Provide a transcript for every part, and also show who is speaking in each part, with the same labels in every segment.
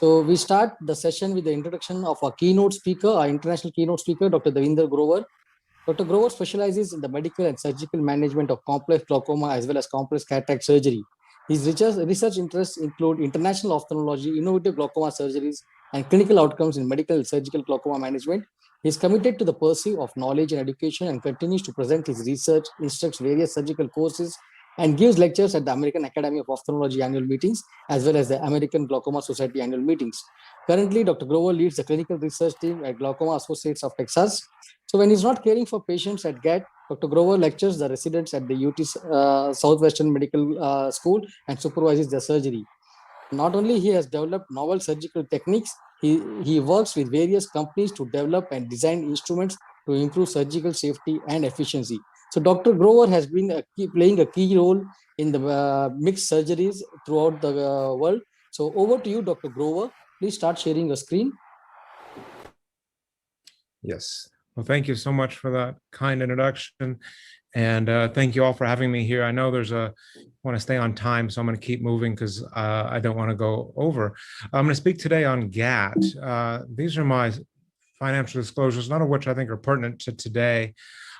Speaker 1: So we start the session with the introduction of our keynote speaker, our international keynote speaker, Dr. Devinder Grover. Dr. Grover specializes in the medical and surgical management of complex glaucoma as well as complex cataract surgery. His research interests include international ophthalmology, innovative glaucoma surgeries, and clinical outcomes in medical and surgical glaucoma management. He is committed to the pursuit of knowledge and education and continues to present his research, instructs various surgical courses, and gives lectures at the American Academy of Ophthalmology annual meetings as well as the American Glaucoma Society annual meetings. Currently, Dr. Grover leads the clinical research team at Glaucoma Associates of Texas. So when he's not caring for patients at GAT, Dr. Grover lectures the residents at the UT Southwestern Medical School and supervises their surgery. Not only he has developed novel surgical techniques, he works with various companies to develop and design instruments to improve surgical safety and efficiency. So Dr. Grover has been playing a key role in the mixed surgeries throughout the world. So over to you, Dr. Grover. Please start sharing your screen.
Speaker 2: Yes. Well, thank you so much for that kind introduction. And thank you all for having me here. I know I want to stay on time, so I'm going to keep moving because I don't want to go over. I'm going to speak today on GAT. These are my financial disclosures, none of which I think are pertinent to today.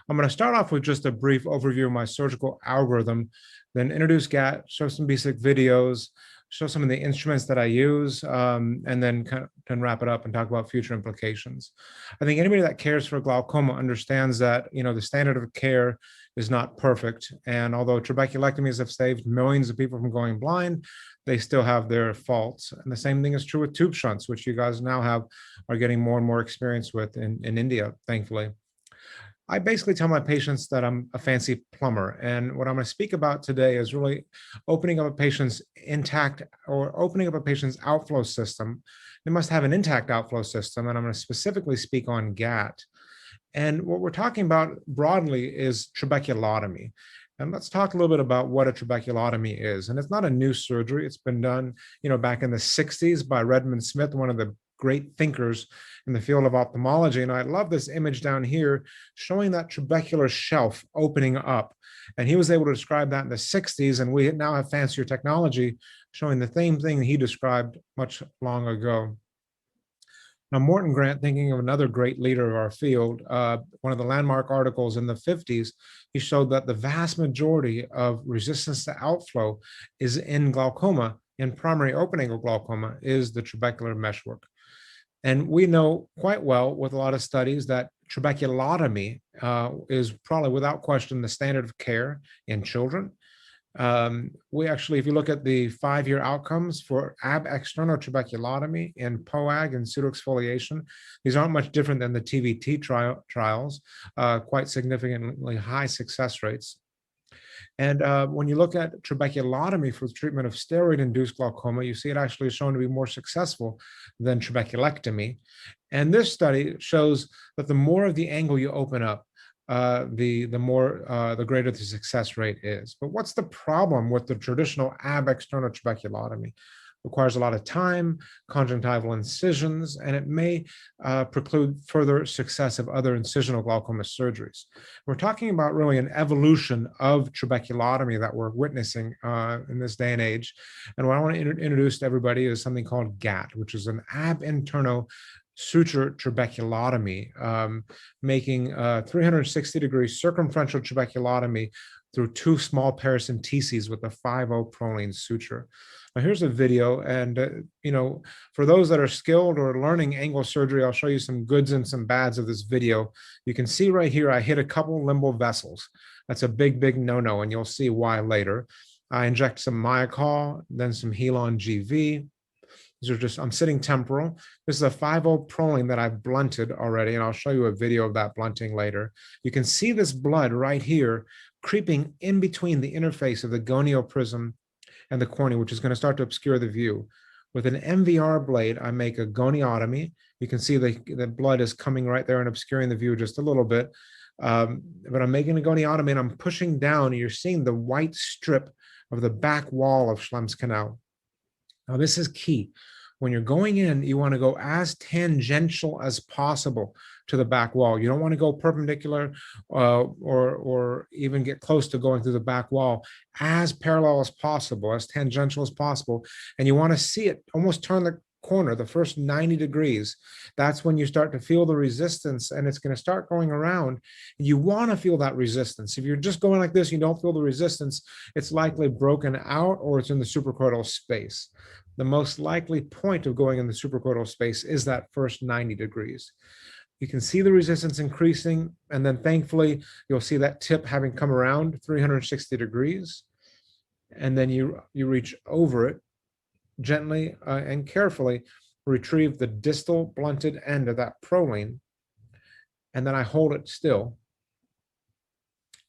Speaker 2: I'm going to start off with just a brief overview of my surgical algorithm, then introduce GAT, show some basic videos, show some of the instruments that I use, and then kind of wrap it up and talk about future implications. I think anybody that cares for glaucoma understands that, the standard of care is not perfect. And although trabeculectomies have saved millions of people from going blind, they still have their faults. And the same thing is true with tube shunts, which you guys now are getting more and more experience with in India, thankfully. I basically tell my patients that I'm a fancy plumber, and what I'm going to speak about today is really opening up a patient's outflow system. They must have an intact outflow system, and I'm going to specifically speak on GAT. And what we're talking about broadly is trabeculotomy. And let's talk a little bit about what a trabeculotomy is. And it's not a new surgery. It's been done, back in the 60s by Redmond Smith, one of the great thinkers in the field of ophthalmology. And I love this image down here showing that trabecular shelf opening up. And he was able to describe that in the 60s. And we now have fancier technology showing the same thing he described much long ago. Now, Morton Grant, thinking of another great leader of our field, one of the landmark articles in the 50s, he showed that the vast majority of resistance to outflow is in glaucoma, in primary open-angle glaucoma, is the trabecular meshwork. And we know quite well with a lot of studies that trabeculotomy is probably without question the standard of care in children. We actually, if you look at the 5-year outcomes for ab externo trabeculotomy in POAG and pseudoexfoliation, these aren't much different than the TVT trials, quite significantly high success rates. And when you look at trabeculotomy for the treatment of steroid-induced glaucoma, you see it actually is shown to be more successful than trabeculectomy. And this study shows that the more of the angle you open up, the greater the success rate is. But what's the problem with the traditional ab externo trabeculotomy? Requires a lot of time, conjunctival incisions, and it may preclude further success of other incisional glaucoma surgeries. We're talking about really an evolution of trabeculotomy that we're witnessing in this day and age. And what I want to introduce to everybody is something called GAT, which is an ab interno suture trabeculotomy, making 360-degree circumferential trabeculotomy through 2 small paracenteses with a 5-0 Prolene suture. Now here's a video, and for those that are skilled or learning angle surgery, I'll show you some goods and some bads of this video. You can see right here, I hit a couple limbal vessels. That's a big, big no-no, and you'll see why later. I inject some Myocal, then some Helon GV. These are just, I'm sitting temporal. This is a 5-0 Prolene that I've blunted already, and I'll show you a video of that blunting later. You can see this blood right here creeping in between the interface of the gonioprism and the cornea, which is going to start to obscure the view. With an MVR blade, I make a goniotomy. You can see the blood is coming right there and obscuring the view just a little bit. But I'm making a goniotomy and I'm pushing down, and you're seeing the white strip of the back wall of Schlemm's canal. Now, this is key. When you're going in, you want to go as tangential as possible to the back wall. You don't want to go perpendicular or even get close to going through the back wall. As parallel as possible, as tangential as possible. And you want to see it almost turn corner, the first 90 degrees, that's when you start to feel the resistance, and it's going to start going around. You want to feel that resistance. If you're just going like this, you don't feel the resistance, it's likely broken out or it's in the suprachoroidal space. The most likely point of going in the suprachoroidal space is that first 90 degrees. You can see the resistance increasing, and then thankfully you'll see that tip having come around 360 degrees, and then you reach over it gently and carefully, retrieve the distal blunted end of that proline, and then I hold it still.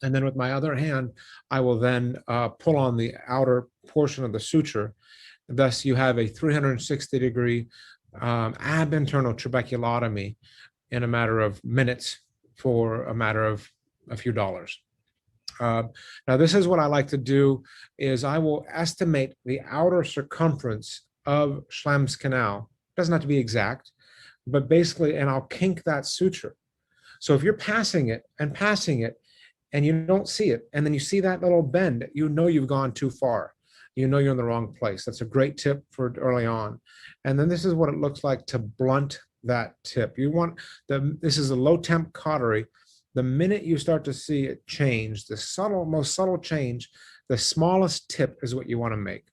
Speaker 2: And then with my other hand, I will then pull on the outer portion of the suture. Thus, you have a 360-degree ab internal trabeculotomy in a matter of minutes for a matter of a few dollars. Now, this is what I like to do, is I will estimate the outer circumference of Schlemm's canal. It doesn't have to be exact, but basically, and I'll kink that suture. So if you're passing it and you don't see it, and then you see that little bend, you know you've gone too far. You know you're in the wrong place. That's a great tip for early on. And then this is what it looks like to blunt that tip. You want this is a low temp cautery. The minute you start to see it change, the most subtle change, the smallest tip is what you want to make.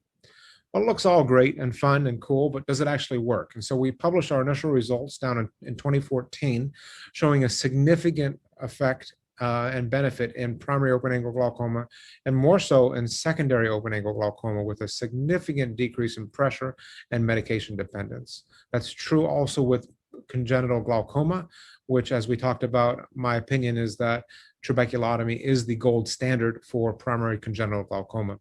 Speaker 2: Well, it looks all great and fun and cool, but does it actually work? And so we published our initial results down in 2014, showing a significant effect and benefit in primary open-angle glaucoma, and more so in secondary open-angle glaucoma, with a significant decrease in pressure and medication dependence. That's true also with congenital glaucoma, which, as we talked about, my opinion is that trabeculotomy is the gold standard for primary congenital glaucoma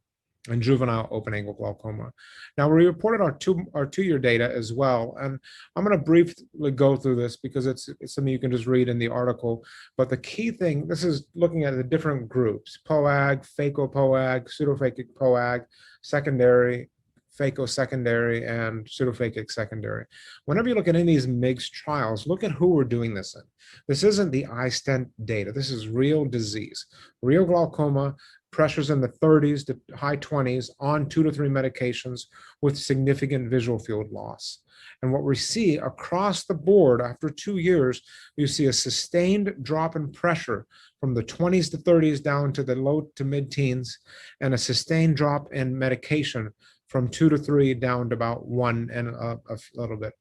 Speaker 2: and juvenile open-angle glaucoma. Now, we reported our two-year data as well, and I'm going to briefly go through this because it's something you can just read in the article. But the key thing, this is looking at the different groups: POAG, phaco-POAG, pseudophakic POAG, secondary, phaco-secondary, and pseudophakic secondary. Whenever you look at any of these MIGS trials, look at who we're doing this in. This isn't the iStent data. This is real disease, real glaucoma, pressures in the 30s to high 20s on 2 to 3 medications with significant visual field loss. And what we see across the board after 2 years, you see a sustained drop in pressure from the 20s to 30s down to the low to mid-teens, and a sustained drop in medication from 2 to 3 down to about 1 and a little bit.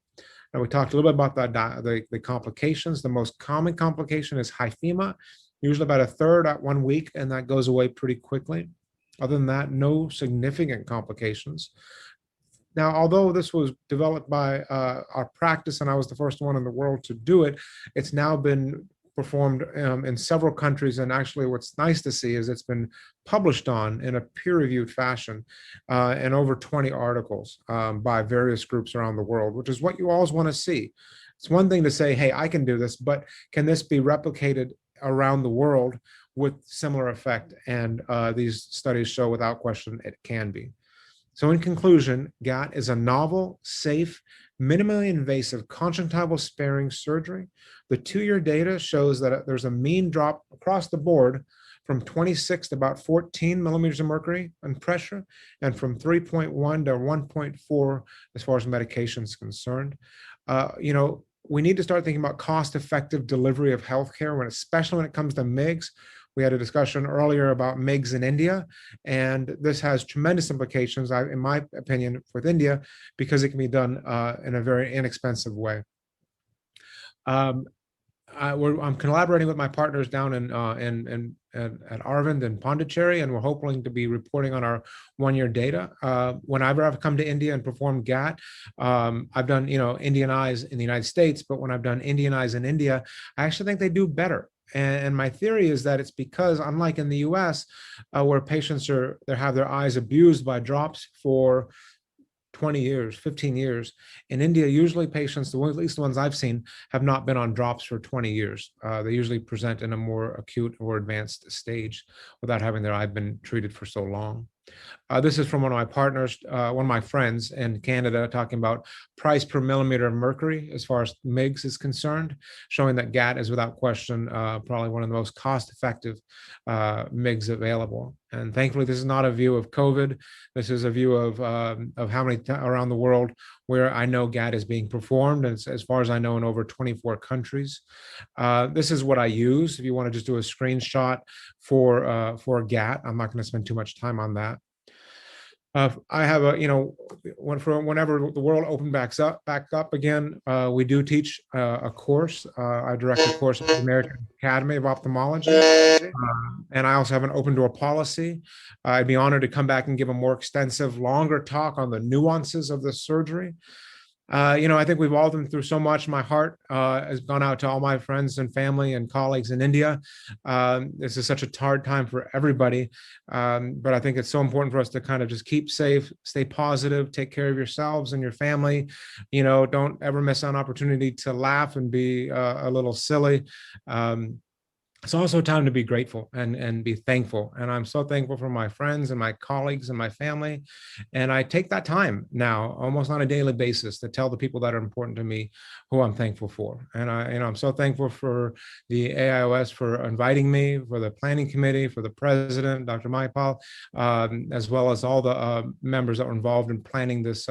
Speaker 2: And we talked a little bit about the complications. The most common complication is hyphema, usually about a third at 1 week, and that goes away pretty quickly. Other than that, no significant complications. Now, although this was developed by our practice, and I was the first one in the world to do it, it's now been performed in several countries. And actually, what's nice to see is it's been published on in a peer-reviewed fashion in over 20 articles by various groups around the world, which is what you always want to see. It's one thing to say, hey, I can do this, but can this be replicated around the world with similar effect? And these studies show without question it can be. So in conclusion, GAT is a novel, safe, minimally invasive conjunctival sparing surgery. The 2-year data shows that there's a mean drop across the board from 26 to about 14 millimeters of mercury in pressure, and from 3.1 to 1.4 as far as medication is concerned. We need to start thinking about cost-effective delivery of healthcare, especially when it comes to MIGS. We had a discussion earlier about MIGS in India, and this has tremendous implications, in my opinion, with India, because it can be done in a very inexpensive way. I'm collaborating with my partners down at Arvind and Pondicherry, and we're hoping to be reporting on our 1-year data. Whenever I've come to India and performed GAT, I've done Indian eyes in the United States, but when I've done Indian eyes in India, I actually think they do better. And my theory is that it's because, unlike in the US, where patients have their eyes abused by drops for 20 years, 15 years. In India, usually patients, at least the ones I've seen, have not been on drops for 20 years. They usually present in a more acute or advanced stage without having their eye been treated for so long. This is from one of my partners, one of my friends in Canada, talking about price per millimeter of mercury as far as MIGS is concerned, showing that GAT is without question probably one of the most cost-effective MIGS available. And thankfully, this is not a view of COVID. This is a view of how many around the world where I know GAT is being performed, and as far as I know, in over 24 countries. This is what I use. If you want to just do a screenshot for GAT, I'm not going to spend too much time on that. I have a, whenever the world opened back up again, we do teach a course. I direct a course at the American Academy of Ophthalmology, and I also have an open door policy. I'd be honored to come back and give a more extensive, longer talk on the nuances of this surgery. I think we've all been through so much. My heart has gone out to all my friends and family and colleagues in India. This is such a hard time for everybody. But I think it's so important for us to kind of just keep safe, stay positive, take care of yourselves and your family. Don't ever miss an opportunity to laugh and be a little silly. It's also time to be grateful and be thankful. And I'm so thankful for my friends and my colleagues and my family. And I take that time now almost on a daily basis to tell the people that are important to me who I'm thankful for. And I'm so thankful for the AIOS for inviting me, for the planning committee, for the president, Dr. Maipal, as well as all the members that were involved in planning this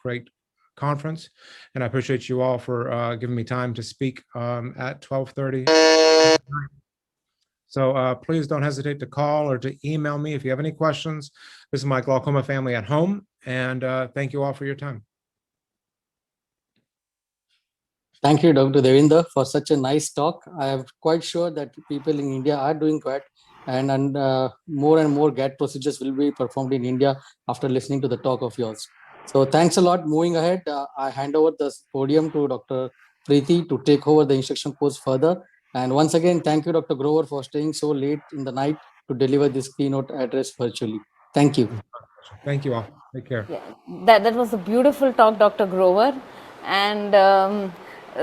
Speaker 2: great conference. And I appreciate you all for giving me time to speak at 12:30. So please don't hesitate to call or to email me if you have any questions. This is my glaucoma family at home, and thank you all for your time.
Speaker 1: Thank you, Dr. Devinder, for such a nice talk. I am quite sure that people in India are doing GAT, and more GAT procedures will be performed in India after listening to the talk of yours. So thanks a lot. Moving ahead, I hand over the podium to Dr. Preeti to take over the instruction course further. And once again, thank you, Dr. Grover, for staying so late in the night to deliver this keynote address virtually. Thank you.
Speaker 2: Thank you all. Take care.
Speaker 3: Yeah, that was a beautiful talk, Dr. Grover. And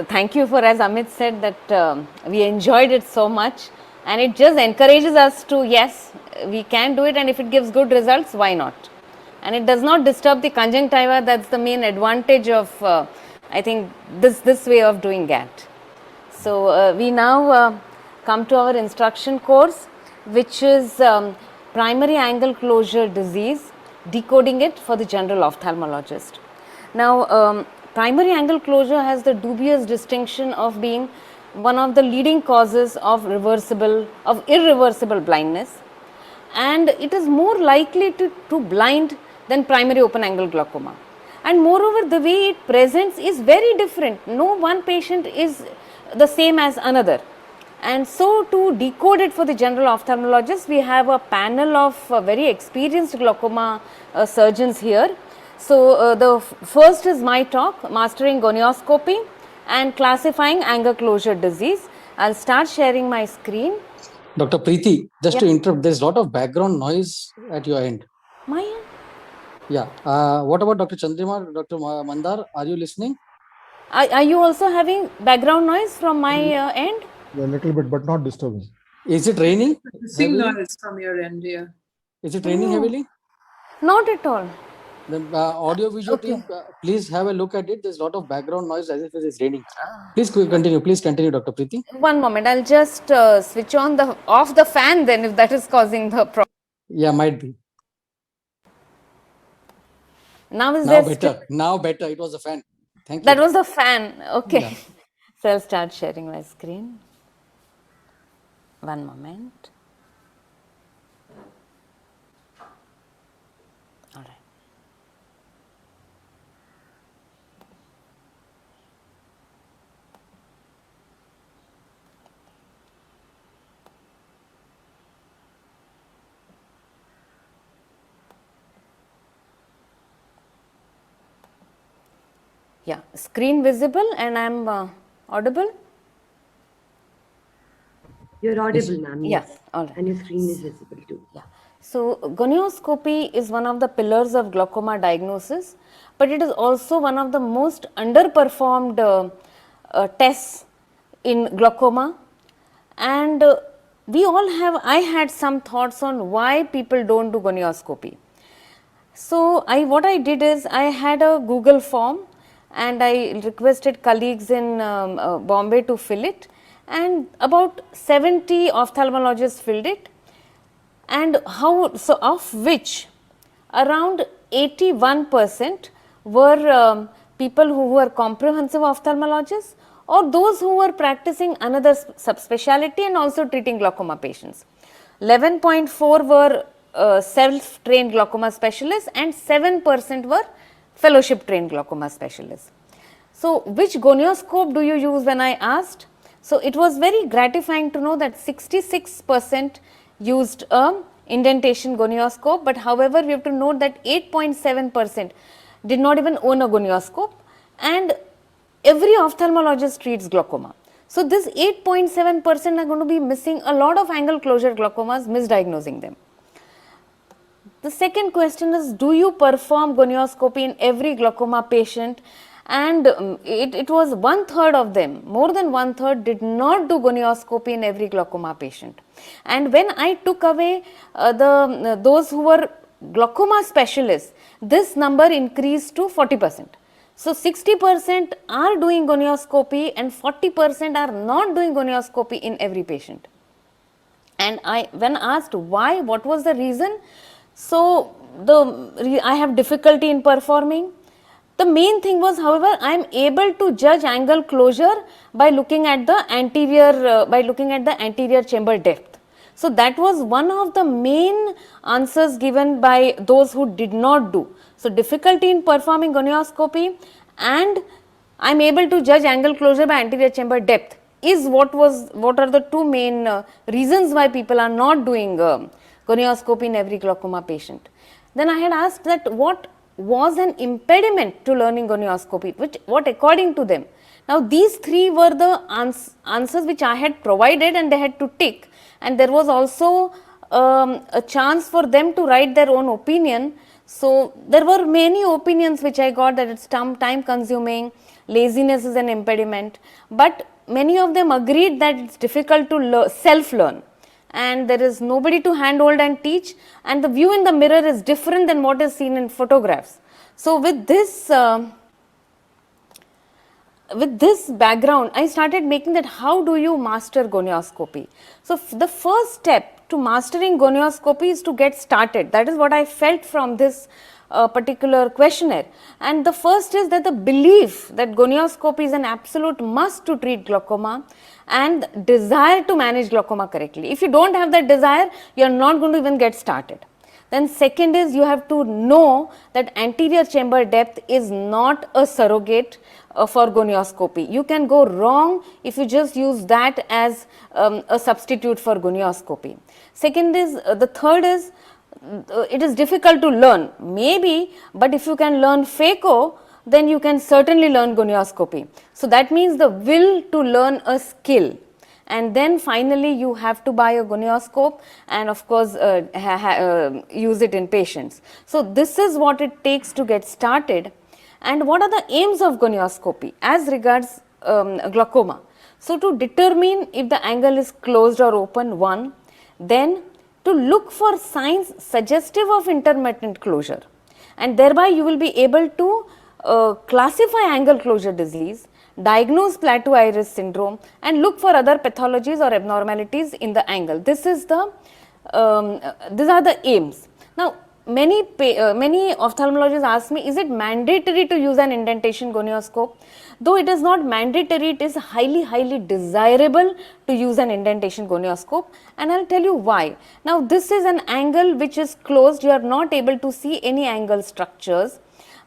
Speaker 3: thank you for, as Amit said, that we enjoyed it so much. And it just encourages us to, yes, we can do it. And if it gives good results, why not? And it does not disturb the conjunctiva. That's the main advantage of, I think, this way of doing GAT. So we now come to our instruction course, which is primary angle closure disease, decoding it for the general ophthalmologist. Now, primary angle closure has the dubious distinction of being one of the leading causes of irreversible blindness, and it is more likely to blind than primary open angle glaucoma. And moreover, the way it presents is very different. No one patient is the same as another. And so to decode it for the general ophthalmologist, we have a panel of very experienced glaucoma surgeons here. So the first is my talk, Mastering Gonioscopy and Classifying Angle Closure Disease. I'll start sharing my screen.
Speaker 1: Dr. Preeti, just to interrupt, there's a lot of background noise at your end.
Speaker 3: My end?
Speaker 1: Yeah. What about Dr. Chandrima, Dr. Mandar? Are you listening?
Speaker 3: Are you also having background noise from my end?
Speaker 4: Yeah, a little bit, but not disturbing.
Speaker 1: Is it raining?
Speaker 5: Hissing noise from your end, yeah.
Speaker 1: Is it raining heavily?
Speaker 3: Not at all.
Speaker 1: The audio visual team, please have a look at it. There's a lot of background noise as if it is raining. Please continue. Please continue, Dr. Preeti.
Speaker 3: One moment. I'll just switch on off the fan then, if that is causing the problem.
Speaker 1: Yeah, might be.
Speaker 3: Now is
Speaker 1: Now
Speaker 3: there
Speaker 1: better. Now better. It was a fan. Thank you.
Speaker 3: That was the fan. Okay.
Speaker 1: Yeah.
Speaker 3: So I'll start sharing my screen. One moment. All right. Yeah, screen visible and I'm audible?
Speaker 6: You're audible, ma'am.
Speaker 3: Yes. All right.
Speaker 6: And your screen is visible too.
Speaker 3: Yeah. So gonioscopy is one of the pillars of glaucoma diagnosis, but it is also one of the most underperformed tests in glaucoma. And I had some thoughts on why people don't do gonioscopy. So what I did is I had a Google form and I requested colleagues in Bombay to fill it, and about 70 ophthalmologists filled it, and of which around 81% were people who were comprehensive ophthalmologists or those who were practicing another subspecialty and also treating glaucoma patients. 11.4 were self-trained glaucoma specialists and 7% were fellowship-trained glaucoma specialists. So, which gonioscope do you use when I asked? So, it was very gratifying to know that 66% used a indentation gonioscope, but however, we have to note that 8.7% did not even own a gonioscope, and every ophthalmologist treats glaucoma. So, this 8.7% are going to be missing a lot of angle closure glaucomas, misdiagnosing them. The second question is, do you perform gonioscopy in every glaucoma patient? And it was 1/3 of them, more than 1/3 did not do gonioscopy in every glaucoma patient. And when I took away those who were glaucoma specialists, this number increased to 40%. So, 60% are doing gonioscopy and 40% are not doing gonioscopy in every patient. And when asked why, what was the reason? So, I have difficulty in performing. The main thing was, however, I am able to judge angle closure by looking at the anterior chamber depth. So, that was one of the main answers given by those who did not do. So, difficulty in performing gonioscopy and I am able to judge angle closure by anterior chamber depth is what are the two main reasons why people are not doing gonioscopy in every glaucoma patient. Then I had asked that what was an impediment to learning gonioscopy, what according to them. Now, these three were the answers which I had provided and they had to tick, and there was also a chance for them to write their own opinion. So, there were many opinions which I got, that it's time consuming, laziness is an impediment, but many of them agreed that it's difficult to self-learn and there is nobody to handhold and teach, and the view in the mirror is different than what is seen in photographs. So, with this background, I started making that how do you master gonioscopy. So, the first step to mastering gonioscopy is to get started. That is what I felt from this particular questionnaire. And the first is that the belief that gonioscopy is an absolute must to treat glaucoma and desire to manage glaucoma correctly. If you don't have that desire, you are not going to even get started. Then second is you have to know that anterior chamber depth is not a surrogate for gonioscopy. You can go wrong if you just use that as a substitute for gonioscopy. Second is, the third is, it is difficult to learn, maybe, but if you can learn phaco, then you can certainly learn gonioscopy. So, that means the will to learn a skill, and then finally you have to buy a gonioscope and of course use it in patients. So, this is what it takes to get started. And what are the aims of gonioscopy as regards glaucoma? So, to determine if the angle is closed or open, one, then to look for signs suggestive of intermittent closure, and thereby you will be able to classify angle closure disease, diagnose plateau iris syndrome, and look for other pathologies or abnormalities in the angle. This is the these are the aims. Now, many ophthalmologists ask me, is it mandatory to use an indentation gonioscope? Though it is not mandatory, it is highly desirable to use an indentation gonioscope, and I will tell you why. Now, this is an angle which is closed, you are not able to see any angle structures,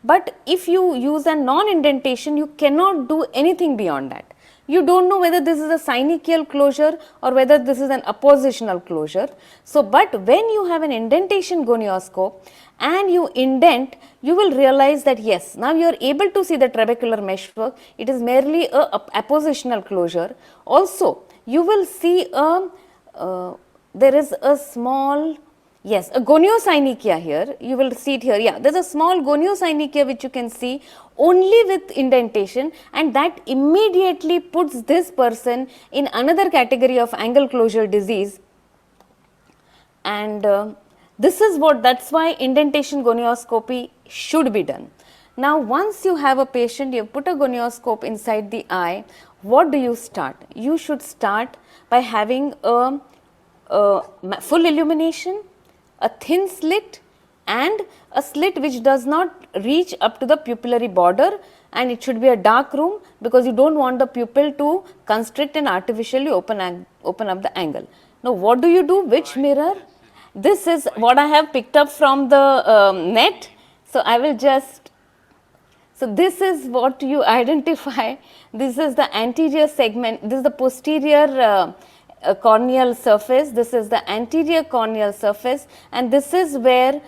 Speaker 3: but if you use a non-indentation, you cannot do anything beyond that. You don't know whether this is a synechial closure or whether this is an appositional closure. So, but when you have an indentation gonioscope and you indent, you will realize that yes, now you are able to see the trabecular meshwork, it is merely a appositional closure. Also, you will see there is a small, yes, a goniosynechia here, you will see it here, yeah, there is a small goniosynechia which you can see only with indentation, and that immediately puts this person in another category of angle closure disease. And this is what, that's why indentation gonioscopy should be done. Now, once you have a patient, you put a gonioscope inside the eye, what do you start? You should start by having a full illumination, a thin slit, and a slit which does not reach up to the pupillary border, and it should be a dark room because you don't want the pupil to constrict and artificially open up the angle. Now what do you do? Which mirror? This is what I have picked up from the net. So I will just, so this is what you identify. This is the anterior segment, this is the posterior corneal surface, this is the anterior corneal surface, and this is where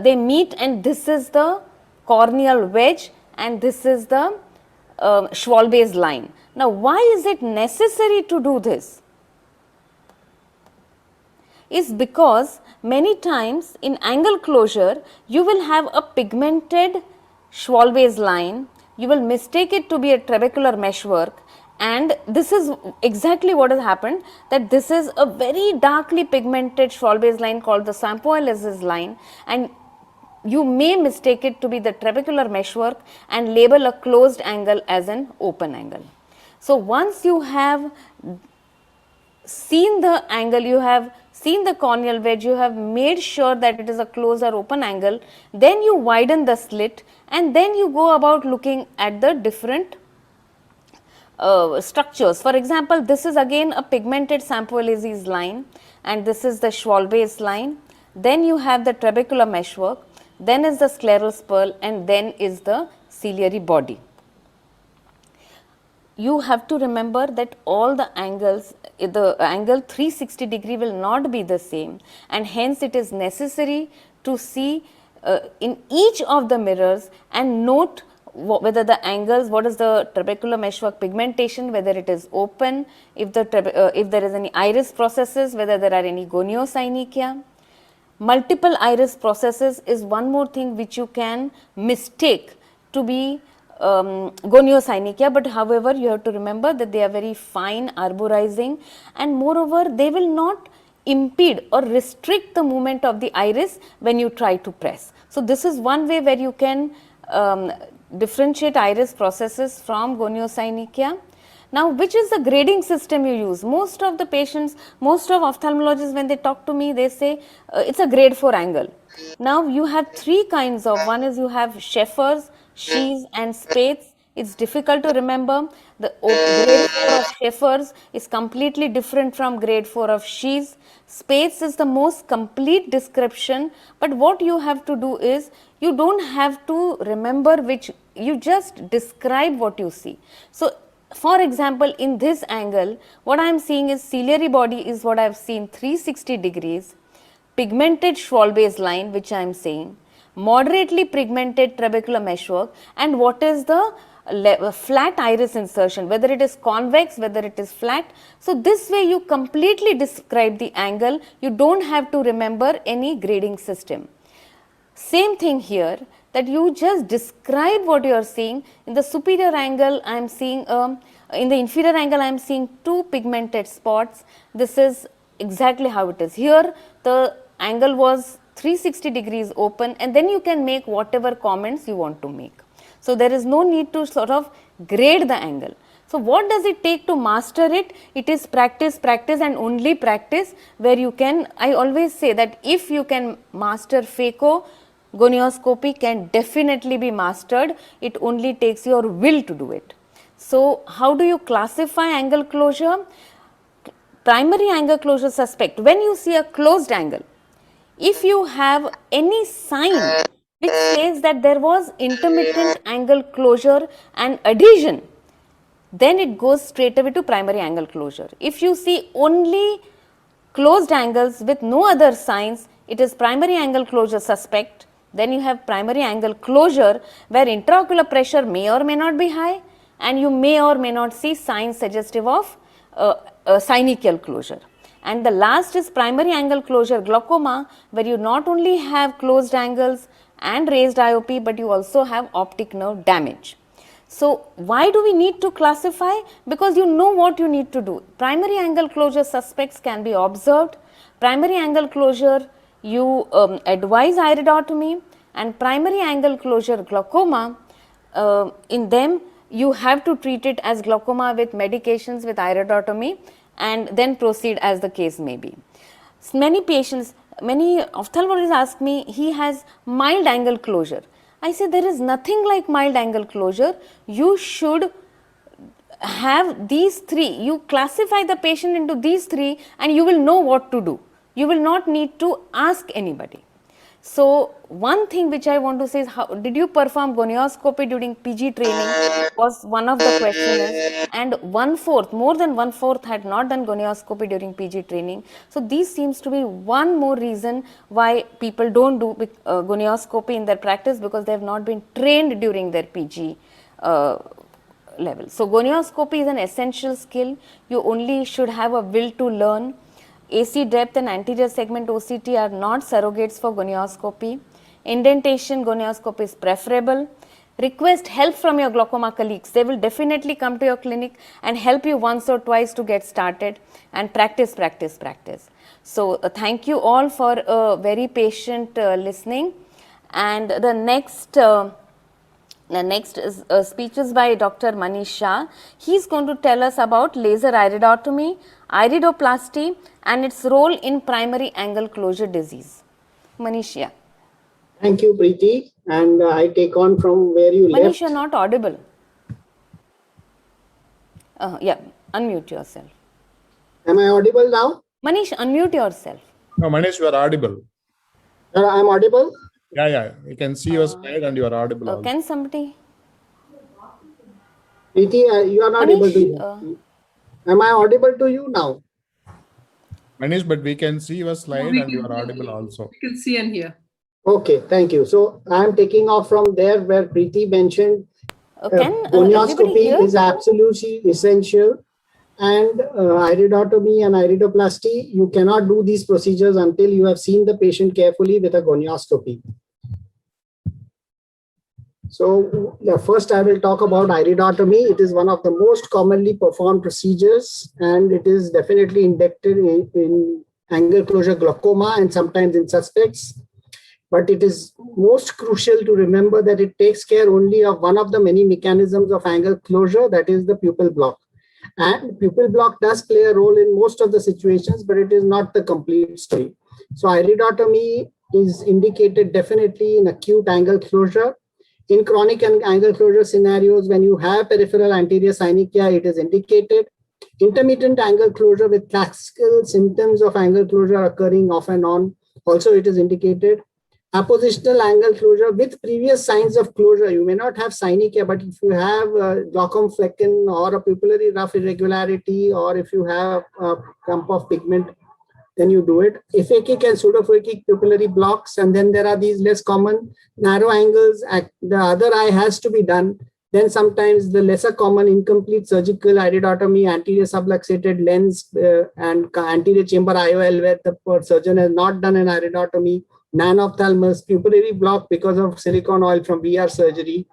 Speaker 3: they meet, and this is the corneal wedge, and this is the Schwalbe's line. Now why is it necessary to do this? Is because many times in angle closure you will have a pigmented Schwalbe's line, you will mistake it to be a trabecular meshwork, and this is exactly what has happened, that this is a very darkly pigmented Schwalbe's line called the Sampoilez's line, and you may mistake it to be the trabecular meshwork and label a closed angle as an open angle. So once you have seen the angle, you have seen the corneal wedge, you have made sure that it is a closed or open angle, then you widen the slit and then you go about looking at the different structures. For example, this is again a pigmented Sampoilez's line, and this is the Schwalbe's line. Then you have the trabecular meshwork, then is the scleral spur, and then is the ciliary body. You have to remember that all the angles, the angle 360 degree will not be the same, and hence it is necessary to see in each of the mirrors and note whether the angles, what is the trabecular meshwork pigmentation, whether it is open, if there is any iris processes, whether there are any goniosynechiae. Multiple iris processes is one more thing which you can mistake to be goniosynechiae, but however you have to remember that they are very fine arborizing, and moreover they will not impede or restrict the movement of the iris when you try to press. So this is one way where you can differentiate iris processes from goniosynechiae. Now, which is the grading system you use? Most of the patients, most of ophthalmologists, when they talk to me, they say it's a grade 4 angle. Now, you have three kinds of, one is you have Schaeffer's, Schee's and Spaeth's. It's difficult to remember. The grade 4 of Schaeffer's is completely different from grade 4 of Schee's. Spaeth's is the most complete description, but what you have to do is, you don't have to remember which, you just describe what you see. So, for example, in this angle, what I am seeing is ciliary body is what I have seen 360 degrees, pigmented Schwalbe's line which I am saying, moderately pigmented trabecular meshwork, and what is the flat iris insertion, whether it is convex, whether it is flat. So this way you completely describe the angle, you don't have to remember any grading system. Same thing here, that you just describe what you are seeing. In the superior angle I am seeing, in the inferior angle I am seeing two pigmented spots. This is exactly how it is. Here the angle was 360 degrees open, and then you can make whatever comments you want to make. So there is no need to sort of grade the angle. So what does it take to master it? It is practice, practice and only practice, where you can, I always say that if you can master phaco, gonioscopy can definitely be mastered. It only takes your will to do it. So how do you classify angle closure? Primary angle closure suspect, when you see a closed angle, if you have any sign which says that there was intermittent angle closure and adhesion, then it goes straight away to primary angle closure. If you see only closed angles with no other signs, it is primary angle closure suspect. Then you have primary angle closure where intraocular pressure may or may not be high, and you may or may not see signs suggestive of synechial closure. And the last is primary angle closure glaucoma, where you not only have closed angles and raised IOP, but you also have optic nerve damage. So why do we need to classify? Because you know what you need to do. Primary angle closure suspects can be observed. Primary angle closure, you advise iridotomy, and primary angle closure glaucoma, in them you have to treat it as glaucoma with medications with iridotomy, and then proceed as the case may be. Many patients, many ophthalmologists ask me, he has mild angle closure. I say there is nothing like mild angle closure. You should have these three. You classify the patient into these three and you will know what to do. You will not need to ask anybody. So one thing which I want to say is, how did you perform gonioscopy during PG training was one of the questions, and 1/4, more than 1/4 had not done gonioscopy during PG training. So these seems to be one more reason why people don't do gonioscopy in their practice, because they have not been trained during their PG level. So gonioscopy is an essential skill. You only should have a will to learn. AC depth and anterior segment OCT are not surrogates for gonioscopy. Indentation gonioscopy is preferable. Request help from your glaucoma colleagues. They will definitely come to your clinic and help you once or twice to get started, and practice. So thank you all for very patient listening. And the next is speech is by Dr. Manish Shah. He is going to tell us about laser iridotomy, iridoplasty and its role in primary angle closure disease. Manish, yeah.
Speaker 7: Thank you, Preeti. And I take on from where you
Speaker 3: Manish,
Speaker 7: left.
Speaker 3: you're not audible. Yeah, unmute yourself.
Speaker 7: Am I audible now?
Speaker 3: Manish, unmute yourself.
Speaker 8: No, Manish, you are audible.
Speaker 7: I'm audible?
Speaker 8: Yeah. We can see your slide and you are audible. also.
Speaker 3: Can somebody?
Speaker 7: Preeti, you are not able
Speaker 3: Manish,
Speaker 7: to. Am I audible to you now?
Speaker 8: Manish, but we can see your slide
Speaker 5: we
Speaker 8: and you
Speaker 5: can
Speaker 8: are
Speaker 5: hear
Speaker 8: audible
Speaker 5: you.
Speaker 8: also.
Speaker 5: You can see and hear.
Speaker 7: Okay, thank you. So I'm taking off from there where Preeti mentioned
Speaker 3: Can everybody
Speaker 7: gonioscopy
Speaker 3: hear?
Speaker 7: is absolutely essential. And iridotomy and iridoplasty, you cannot do these procedures until you have seen the patient carefully with a gonioscopy. So first I will talk about iridotomy. It is one of the most commonly performed procedures, and it is definitely inducted in angle closure glaucoma and sometimes in suspects. But it is most crucial to remember that it takes care only of one of the many mechanisms of angle closure, that is the pupil block. And pupil block does play a role in most of the situations, but it is not the complete story. So iridotomy is indicated definitely in acute angle closure. In chronic angle closure scenarios, when you have peripheral anterior synechiae, it is indicated. Intermittent angle closure with classical symptoms of angle closure occurring off and on, also it is indicated. Appositional angle closure with previous signs of closure. You may not have synechiae, but if you have glaucom flecken or a pupillary rough irregularity, or if you have a clump of pigment, then you do it. Aphakic and pseudophakic pupillary blocks, and then there are these less common narrow angles. The other eye has to be done. Then sometimes the lesser common incomplete surgical iridotomy, anterior subluxated lens and anterior chamber IOL, where the surgeon has not done an iridotomy, nanophthalmus, pupillary block because of silicone oil from VR surgery.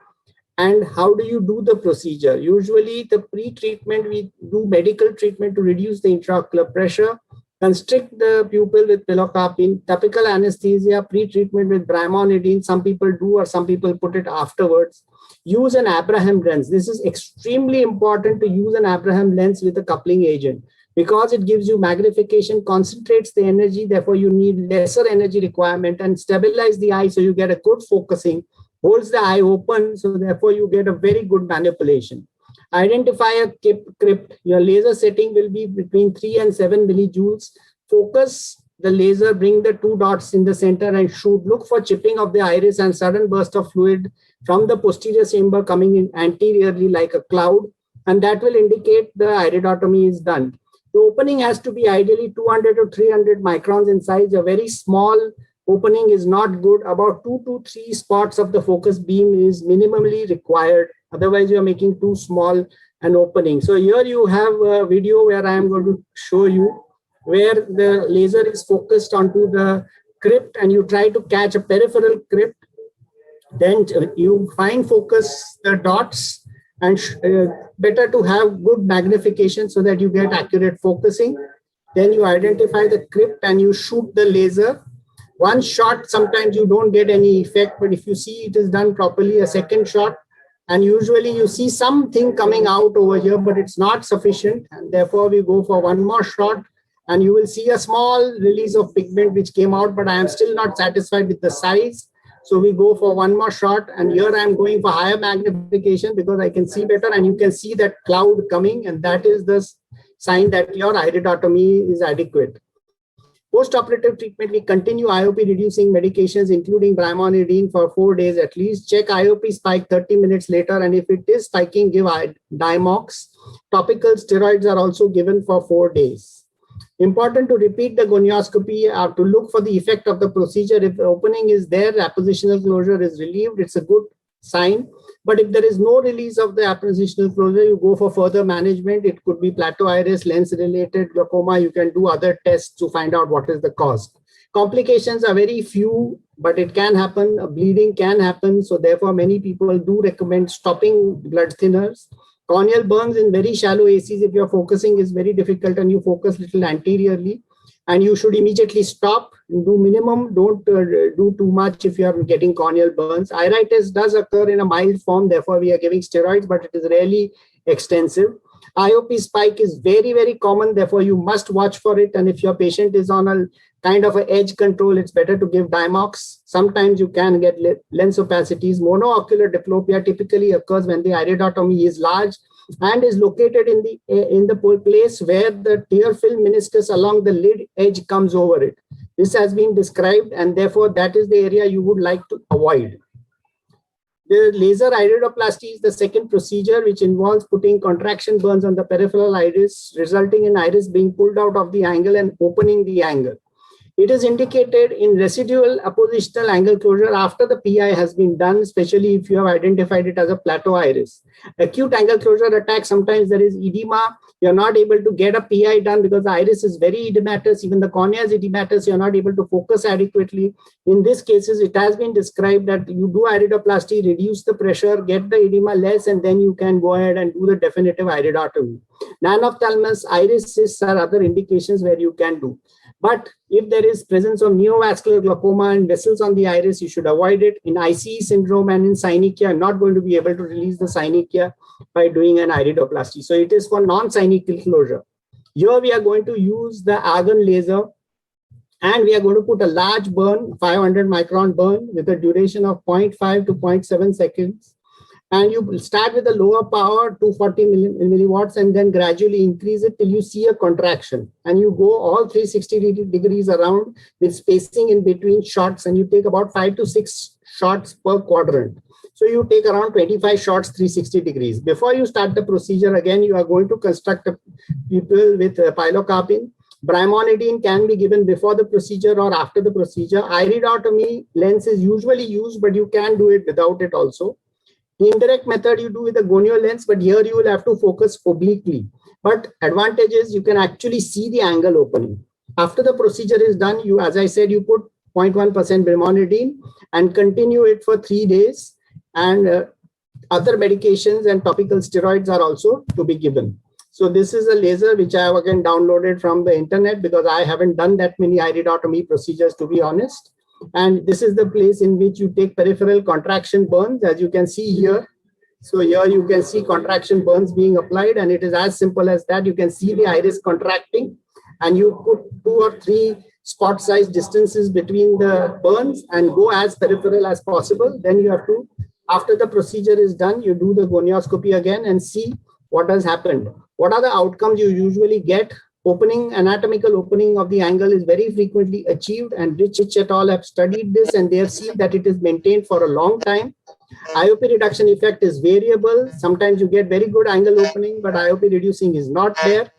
Speaker 7: And how do you do the procedure? Usually the pre-treatment, we do medical treatment to reduce the intraocular pressure, constrict the pupil with pilocarpine, topical anesthesia, pre-treatment with brimonidine. Some people do, or some people put it afterwards. Use an Abraham lens. This is extremely important, to use an Abraham lens with a coupling agent, because it gives you magnification, concentrates the energy, therefore you need lesser energy requirement, and stabilize the eye so you get a good focusing, holds the eye open, so therefore you get a very good manipulation. Identify a crypt. Your laser setting will be between 3 and 7 millijoules. Focus the laser, bring the two dots in the center and shoot. Look for chipping of the iris and sudden burst of fluid from the posterior chamber coming in anteriorly like a cloud, and that will indicate the iridotomy is done. The opening has to be ideally 200 to 300 microns in size. A very small opening is not good. About 2 to 3 spots of the focus beam is minimally required. Otherwise, you are making too small an opening. So here you have a video where I am going to show you where the laser is focused onto the crypt and you try to catch a peripheral crypt. Then you fine focus the dots, and better to have good magnification so that you get accurate focusing. Then you identify the crypt and you shoot the laser. One shot, sometimes you don't get any effect, but if you see it is done properly, a second shot, and usually you see something coming out over here, but it's not sufficient, and therefore we go for one more shot, and you will see a small release of pigment which came out, but I am still not satisfied with the size. So we go for one more shot, and here I'm going for higher magnification because I can see better, and you can see that cloud coming, and that is the sign that your iridotomy is adequate. Post-operative treatment, we continue IOP reducing medications, including brimonidine for 4 days at least. Check IOP spike 30 minutes later, and if it is spiking, give Diamox. Topical steroids are also given for 4 days. Important to repeat the gonioscopy to look for the effect of the procedure. If the opening is there, appositional closure is relieved, it's a good sign. But if there is no release of the appositional closure, you go for further management. It could be plateau iris, lens-related glaucoma. You can do other tests to find out what is the cause. Complications are very few, but it can happen. Bleeding can happen. So therefore, many people do recommend stopping blood thinners. Corneal burns in very shallow ACs, if you're focusing, is very difficult and you focus little anteriorly. And you should immediately stop, do minimum, don't do too much if you are getting corneal burns. Iritis does occur in a mild form, therefore we are giving steroids, but it is rarely extensive. IOP spike is very, very common, therefore you must watch for it. And if your patient is on a kind of an edge control, it's better to give Diamox. Sometimes you can get lens opacities. Monoocular diplopia typically occurs when the iridotomy is large and is located in the place where the tear film meniscus along the lid edge comes over it. This has been described, and therefore that is the area you would like to avoid. The laser iridoplasty is the second procedure, which involves putting contraction burns on the peripheral iris, resulting in iris being pulled out of the angle and opening the angle. It is indicated in residual appositional angle closure after the PI has been done, especially if you have identified it as a plateau iris. Acute angle closure attack, sometimes there is edema. You're not able to get a PI done because the iris is very edematous. Even the cornea is edematous. You're not able to focus adequately. In these cases, it has been described that you do iridoplasty, reduce the pressure, get the edema less, and then you can go ahead and do the definitive iridotomy. Nanophthalmos, iris cysts are other indications where you can do. But if there is presence of neovascular glaucoma and vessels on the iris, you should avoid it. In ICE syndrome and in synechiae, I'm not going to be able to release the synechiae by doing an iridoplasty. So it is for non-synechial closure. Here we are going to use the argon laser, and we are going to put a large burn, 500 micron burn with a duration of 0.5 to 0.7 seconds. And you start with a lower power, 240 milliwatts, and then gradually increase it till you see a contraction. And you go all 360 degrees around with spacing in between shots, and you take about 5 to 6 shots per quadrant. So you take around 25 shots, 360 degrees. Before you start the procedure, again, you are going to construct people with pilocarpine. Brimonidine can be given before the procedure or after the procedure. Iridotomy lens is usually used, but you can do it without it also. The indirect method you do with a gonio lens, but here you will have to focus obliquely. But advantage is you can actually see the angle opening. After the procedure is done, you, as I said, you put 0.1% brimonidine and continue it for 3 days. And other medications and topical steroids are also to be given. So this is a laser which I have again downloaded from the internet because I haven't done that many iridotomy procedures, to be honest. And this is the place in which you take peripheral contraction burns, as you can see here. So here you can see contraction burns being applied, and it is as simple as that. You can see the iris contracting, and you put 2 or 3 spot size distances between the burns and go as peripheral as possible. Then you have to, after the procedure is done, you do the gonioscopy again and see what has happened. What are the outcomes you usually get? Anatomical opening of the angle is very frequently achieved, and Rich et al. Have studied this, and they have seen that it is maintained for a long time. IOP reduction effect is variable. Sometimes you get very good angle opening, but IOP reducing is not there.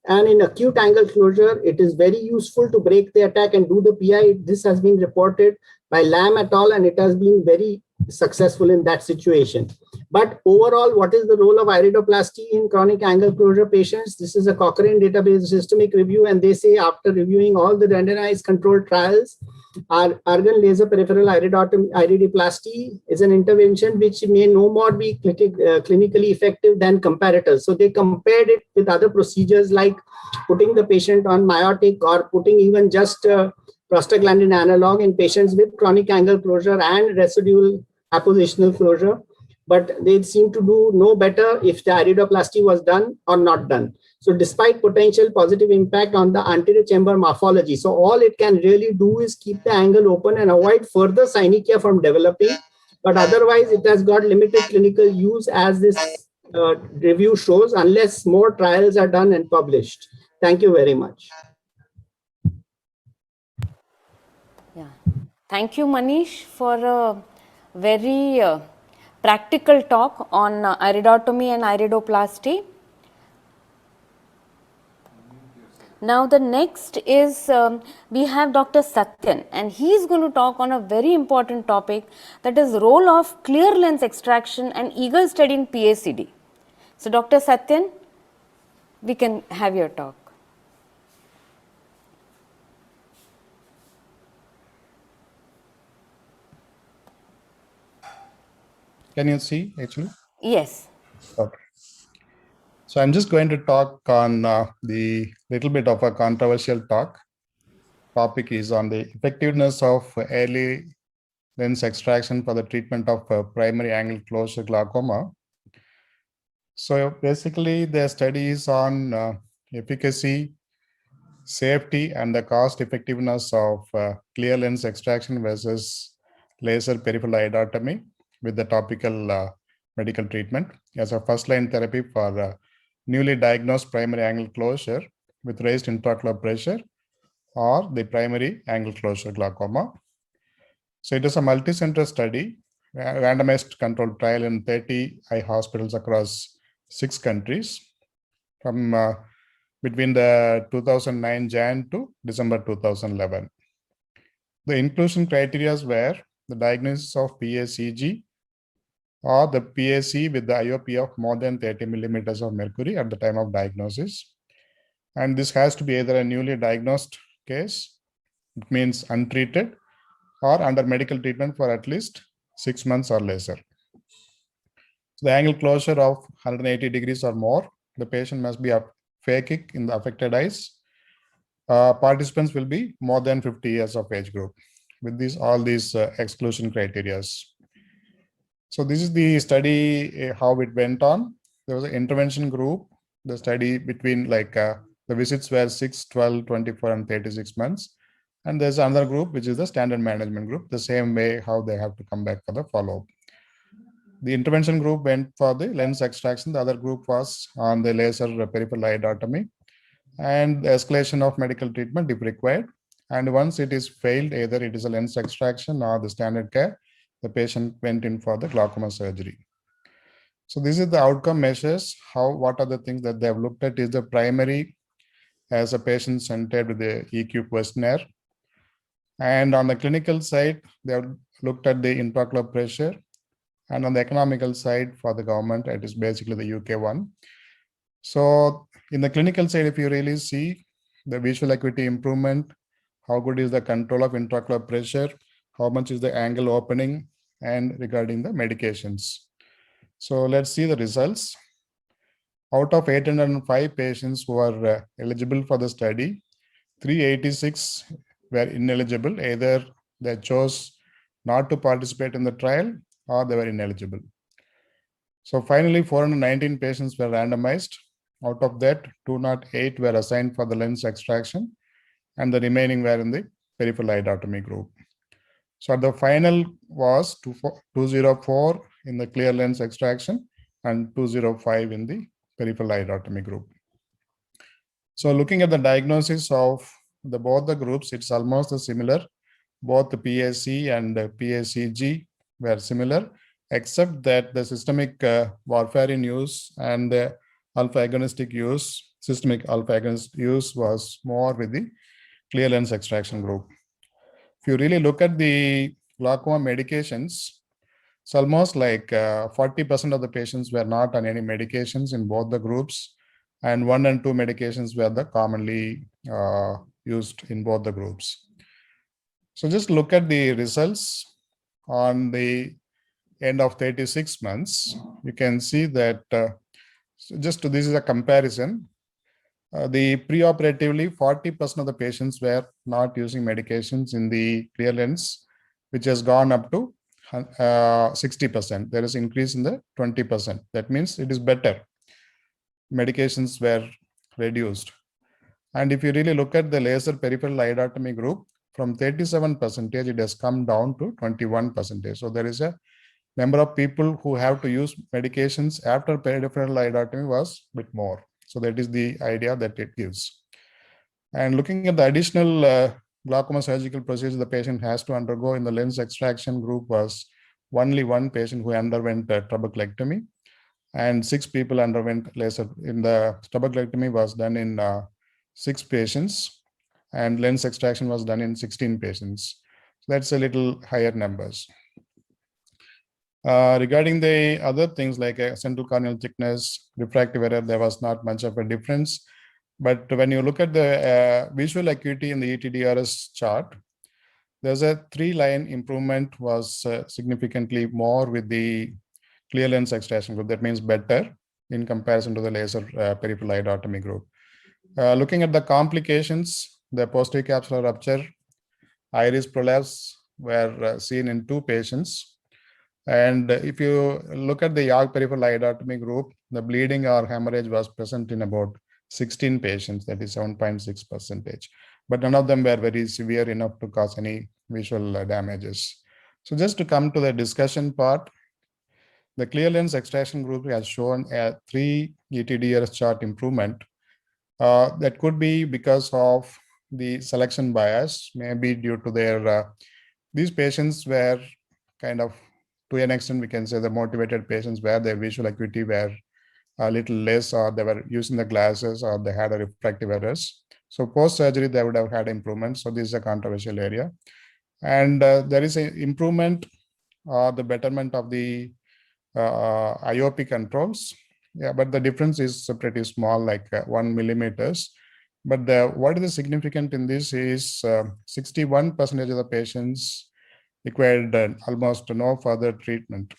Speaker 7: And in acute angle closure, it is very useful to break the attack and do the PI. This has been reported by Lam et al., and it has been very successful in that situation. But overall, what is the role of iridoplasty in chronic angle closure patients? This is a Cochrane database systemic review, and they say after reviewing all the randomized controlled trials, argon laser peripheral iridoplasty is an intervention which may no more be clinically effective than comparators. So they compared it with other procedures like putting the patient on meiotic or putting even just prostaglandin analog in patients with chronic angle closure and residual appositional closure. but they seem to do no better if the iridoplasty was done or not done. So despite potential positive impact on the anterior chamber morphology, so all it can really do is keep the angle open and avoid further synechia from developing. But otherwise, it has got limited clinical use, as this review shows, unless more trials are done and published. Thank you very much.
Speaker 3: Yeah. Thank you, Manish, for a very practical talk on iridotomy and iridoplasty. Now the next is we have Dr. Satyan, and he is going to talk on a very important topic, that is role of clear lens extraction and eagle study in PACD. So Dr. Satyan, we can have your talk.
Speaker 8: Can you see actually?
Speaker 3: Yes.
Speaker 8: Okay. So I'm just going to talk on the little bit of a controversial topic is on the effectiveness of early lens extraction for the treatment of primary angle closure glaucoma. So basically the study is on efficacy, safety, and the cost effectiveness of clear lens extraction versus laser peripheral iridotomy with the topical medical treatment as a first-line therapy for newly diagnosed primary angle closure with raised intraocular pressure or the primary angle closure glaucoma. So it is a multi-center study, randomized controlled trial in 30 eye hospitals across 6 countries from between the 2009 Jan to December 2011. The inclusion criteria were the diagnosis of PACG or the PAC with the IOP of more than 30 millimeters of mercury at the time of diagnosis. And this has to be either a newly diagnosed case, it means untreated, or under medical treatment for at least 6 months or lesser. So the angle closure of 180 degrees or more, the patient must be phakic in the affected eyes. Participants will be more than 50 years of age group with all these exclusion criteria. So this is the study, how it went on. There was an intervention group. The study between the visits were 6, 12, 24, and 36 months. And there's another group, which is the standard management group, the same way how they have to come back for the follow-up. The intervention group went for the lens extraction. The other group was on the laser peripheral iridotomy and the escalation of medical treatment if required. And once it is failed, either it is a lens extraction or the standard care, the patient went in for the glaucoma surgery. So this is the outcome measures. What are the things that they have looked at is the primary as a patient centered with the EQ questionnaire. And on the clinical side, they have looked at the intraocular pressure. And on the economical side for the government, it is basically the UK one. So in the clinical side, if you really see the visual acuity improvement, how good is the control of intraocular pressure, how much is the angle opening, and regarding the medications. So let's see the results. Out of 805 patients who are eligible for the study, 386 were ineligible. Either they chose not to participate in the trial or they were ineligible. So finally, 419 patients were randomized. Out of that, 208 were assigned for the lens extraction, and the remaining were in the peripheral iridotomy group. So the final was 204 in the clear lens extraction and 205 in the peripheral iridotomy group. So looking at the diagnosis of both the groups, it's almost similar. Both the PAC and the PACG were similar, except that the systemic warfarin use and the alpha agonistic use, systemic alpha agonist use was more with the clear lens extraction group. If you really look at the glaucoma medications, it's almost like 40% of the patients were not on any medications in both the groups, and 1 and 2 medications were the commonly used in both the groups. So just look at the results on the end of 36 months. You can see that this is a comparison. The preoperatively 40% of the patients were not using medications in the clear lens, which has gone up to 60%. There is increase in the 20%. That means it is better. Medications were reduced. And if you really look at the laser peripheral iodotomy group, from 37%, it has come down to 21%. So there is a number of people who have to use medications after peripheral iodotomy was a bit more. So that is the idea that it gives. And looking at the additional glaucoma surgical procedure the patient has to undergo in the lens extraction group was only one patient who underwent trabeculectomy, and 6 people underwent laser. In the trabeculectomy was done in 6 patients, and lens extraction was done in 16 patients. So that's a little higher numbers. Regarding the other things like central corneal thickness, refractive error, there was not much of a difference. But when you look at the visual acuity in the ETDRS chart, there's a 3-line improvement was significantly more with the clear lens extraction group. That means better in comparison to the laser peripheral iodotomy group. Looking at the complications, the posterior capsular rupture, iris prolapse were seen in 2 patients. And if you look at the YAG peripheral iodotomy group, the bleeding or hemorrhage was present in about 16 patients, that is 7.6%. But none of them were very severe enough to cause any visual damages. So just to come to the discussion part, the clear lens extraction group has shown a 3 ETDRS chart improvement. That could be because of the selection bias, maybe due to their, these patients were kind of, to an extent, we can say the motivated patients where their visual acuity were a little less, or they were using the glasses, or they had a refractive errors. So post-surgery, they would have had improvement. So this is a controversial area. And there is an improvement or the betterment of the IOP controls. Yeah, but the difference is pretty small, like 1 millimeters. But what is significant in this is 61% of the patients required almost no further treatment.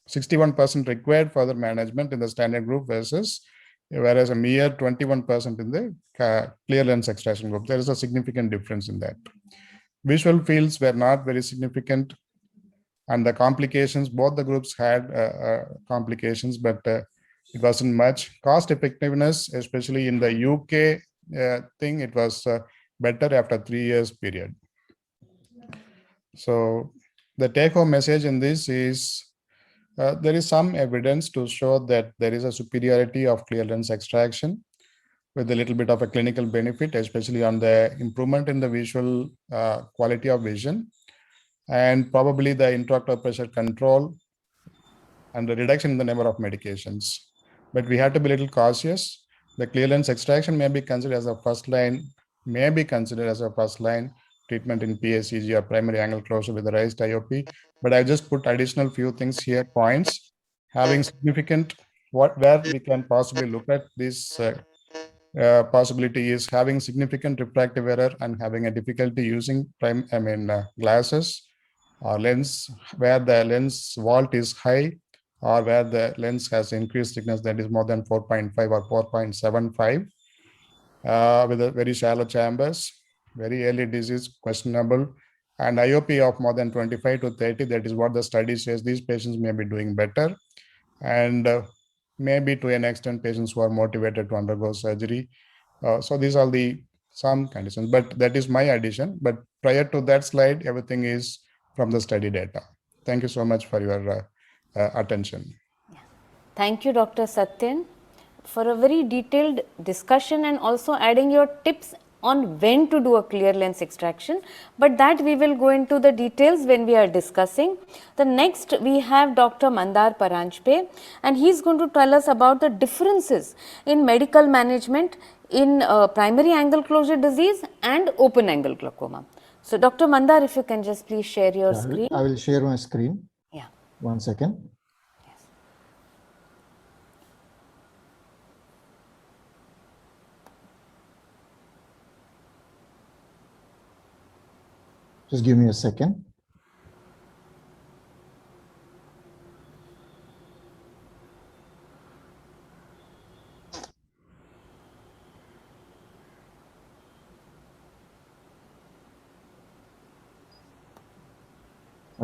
Speaker 8: 61% required further management in the standard group versus, whereas a mere 21% in the clear lens extraction group. There is a significant difference in that. Visual fields were not very significant, and the complications, both the groups had complications, but it wasn't much. Cost effectiveness, especially in the UK thing, it was better after 3 years period. So the take-home message in this is there is some evidence to show that there is a superiority of clear lens extraction with a little bit of a clinical benefit, especially on the improvement in the visual quality of vision, and probably the intraocular pressure control and the reduction in the number of medications. But we have to be a little cautious. The clear lens extraction may be considered as a first line treatment in PSEG or primary angle closure with the raised IOP. But I just put additional few things here, points, having significant, where we can possibly look at this possibility is having significant refractive error and having a difficulty using glasses or lens, where the lens vault is high, or where the lens has increased thickness that is more than 4.5 or 4.75, with a very shallow chambers, very early disease, questionable, and IOP of more than 25 to 30, that is what the study says. These patients may be doing better, and maybe to an extent patients who are motivated to undergo surgery. So these are the some conditions, but that is my addition. But prior to that slide, everything is from the study data. Thank you so much for your attention.
Speaker 3: Thank you, Dr. Satyan, for a very detailed discussion and also adding your tips on when to do a clear lens extraction, but that we will go into the details when we are discussing. The next we have Dr. Mandar Paranjpe, and he is going to tell us about the differences in medical management in primary angle closure disease and open angle glaucoma. So Dr. Mandar, if you can just please share your screen.
Speaker 4: I will share my screen.
Speaker 3: Yeah.
Speaker 4: 1 second. Just give me a second.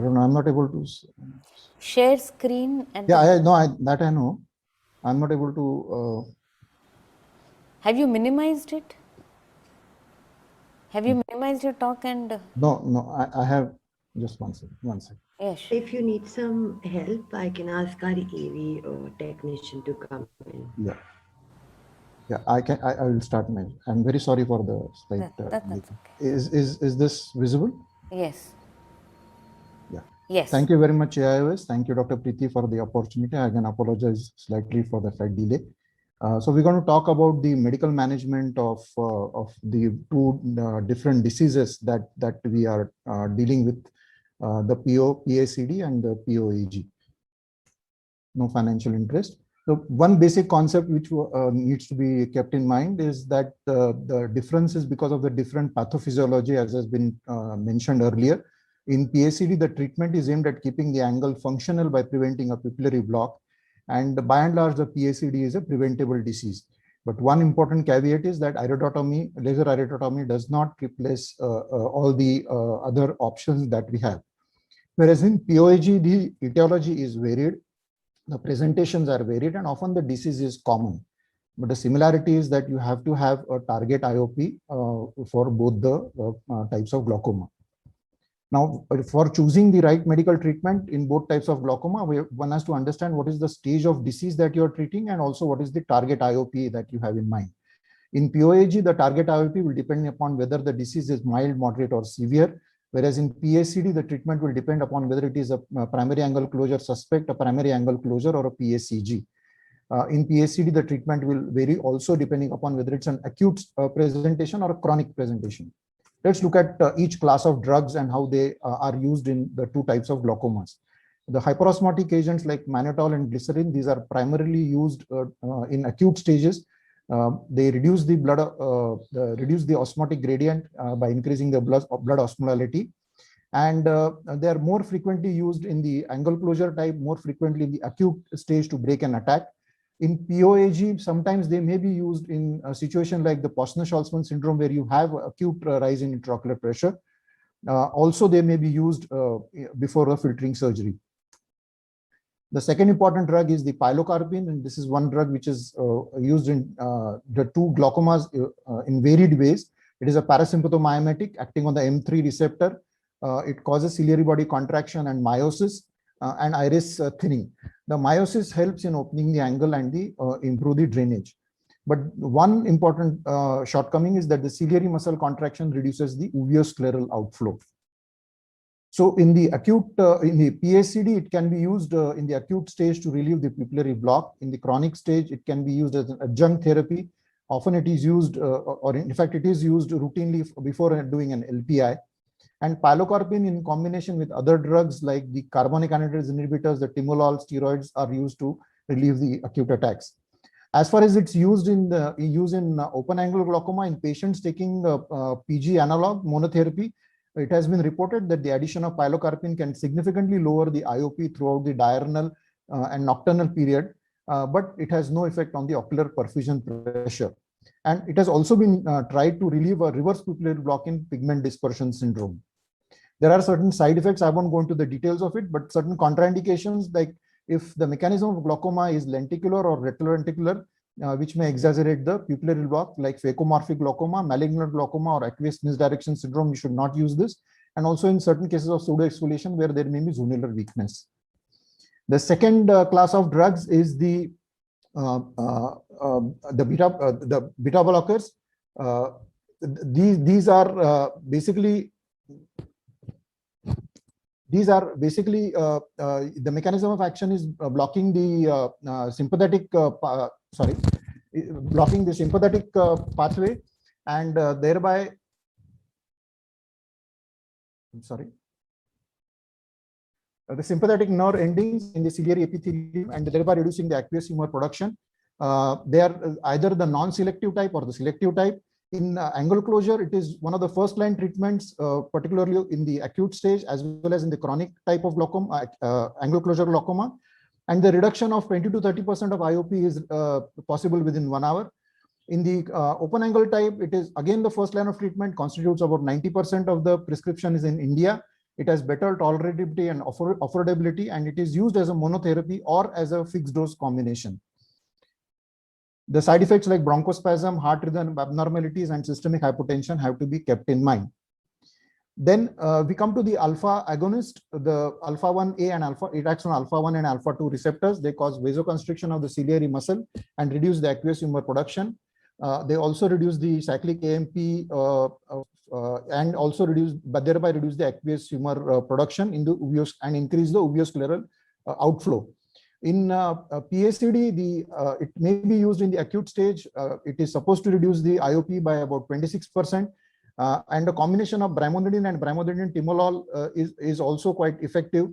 Speaker 4: don't know. I'm not able to.
Speaker 3: Share screen and
Speaker 4: Yeah, I know that I know. I'm not able to.
Speaker 3: have you minimized it? Have you minimized your talk and
Speaker 4: No, I have just one second.
Speaker 3: yes.
Speaker 6: If you need some help, I can ask our AV technician to come in.
Speaker 4: Yeah, I will start my. I'm very sorry for the slight.
Speaker 3: That's
Speaker 4: delay.
Speaker 3: okay.
Speaker 4: Is this visible?
Speaker 3: Yes.
Speaker 4: Yeah.
Speaker 3: Yes.
Speaker 4: Thank you very much, AIOS. Thank you, Dr. Preeti, for the opportunity. I can apologize slightly for the slight delay. So we're going to talk about the medical management of the two different diseases that we are dealing with, the PACD and the POAG. No financial interest. So one basic concept which needs to be kept in mind is that the difference is because of the different pathophysiology, as has been mentioned earlier. In PACD, the treatment is aimed at keeping the angle functional by preventing a pupillary block. And by and large, the PACD is a preventable disease. But one important caveat is that iridotomy, laser iridotomy, does not replace all the other options that we have. Whereas in POAG, the etiology is varied, the presentations are varied, and often the disease is common. But the similarity is that you have to have a target IOP for both the types of glaucoma. Now, for choosing the right medical treatment in both types of glaucoma, one has to understand what is the stage of disease that you are treating and also what is the target IOP that you have in mind. In POAG, the target IOP will depend upon whether the disease is mild, moderate, or severe, whereas in PACD, the treatment will depend upon whether it is a primary angle closure suspect, a primary angle closure, or a PACG. In PACD, the treatment will vary also depending upon whether it's an acute presentation or a chronic presentation. Let's look at each class of drugs and how they are used in the two types of glaucomas. The hyperosmotic agents like mannitol and glycerin, these are primarily used in acute stages. They reduce the reduce the osmotic gradient by increasing the blood osmolality. And they are more frequently used in the angle closure type, more frequently in the acute stage to break an attack. In POAG, sometimes they may be used in a situation like the Posner-Schwarzman syndrome, where you have acute rise in intraocular pressure. Also, they may be used before a filtering surgery. The second important drug is the pilocarpine, and this is one drug which is used in the two glaucomas in varied ways. It is a parasympathomimetic acting on the M3 receptor. It causes ciliary body contraction and miosis and iris thinning. The miosis helps in opening the angle and improve the drainage. But one important shortcoming is that the ciliary muscle contraction reduces the uveoscleral outflow. So in the acute, in the PACD, it can be used in the acute stage to relieve the pupillary block. In the chronic stage, it can be used as an adjunct therapy. Often it is used, or in fact, it is used routinely before doing an LPI. And pilocarpine in combination with other drugs like the carbonic anhydrase inhibitors, the timolol steroids are used to relieve the acute attacks. As far as it's used in open angle glaucoma in patients taking PG analog monotherapy, it has been reported that the addition of pilocarpine can significantly lower the IOP throughout the diurnal and nocturnal period, but it has no effect on the ocular perfusion pressure. And it has also been tried to relieve a reverse pupillary block in pigment dispersion syndrome. There are certain side effects. I won't go into the details of it, but certain contraindications, like if the mechanism of glaucoma is lenticular or retrolenticular, which may exaggerate the pupillary block, like phacomorphic glaucoma, malignant glaucoma, or aqueous misdirection syndrome, you should not use this. And also in certain cases of pseudoexfoliation where there may be zonular weakness. The second class of drugs is the beta blockers. These are basically the mechanism of action is blocking the sympathetic blocking the sympathetic pathway, and thereby the sympathetic nerve endings in the ciliary epithelium, and thereby reducing the aqueous humor production. They are either the non-selective type or the selective type. In angle closure, it is one of the first line treatments, particularly in the acute stage as well as in the chronic type of glaucoma, angle closure glaucoma. And the reduction of 20 to 30% of IOP is possible within 1 hour. In the open angle type, it is again the first line of treatment, constitutes about 90% of the prescription is in India. It has better tolerability and affordability, and it is used as a monotherapy or as a fixed dose combination. The side effects like bronchospasm, heart rhythm abnormalities, and systemic hypotension have to be kept in mind. Then we come to the alpha agonist, the alpha 1A and alpha, it acts on alpha 1 and alpha 2 receptors. They cause vasoconstriction of the ciliary muscle and reduce the aqueous humor production. They also reduce the cyclic AMP and also reduce, but thereby reduce the aqueous humor production in the uveus and increase the uveoscleral outflow. In PACD, it may be used in the acute stage. It is supposed to reduce the IOP by about 26%. And a combination of brimonidine and brimonidine timolol is also quite effective,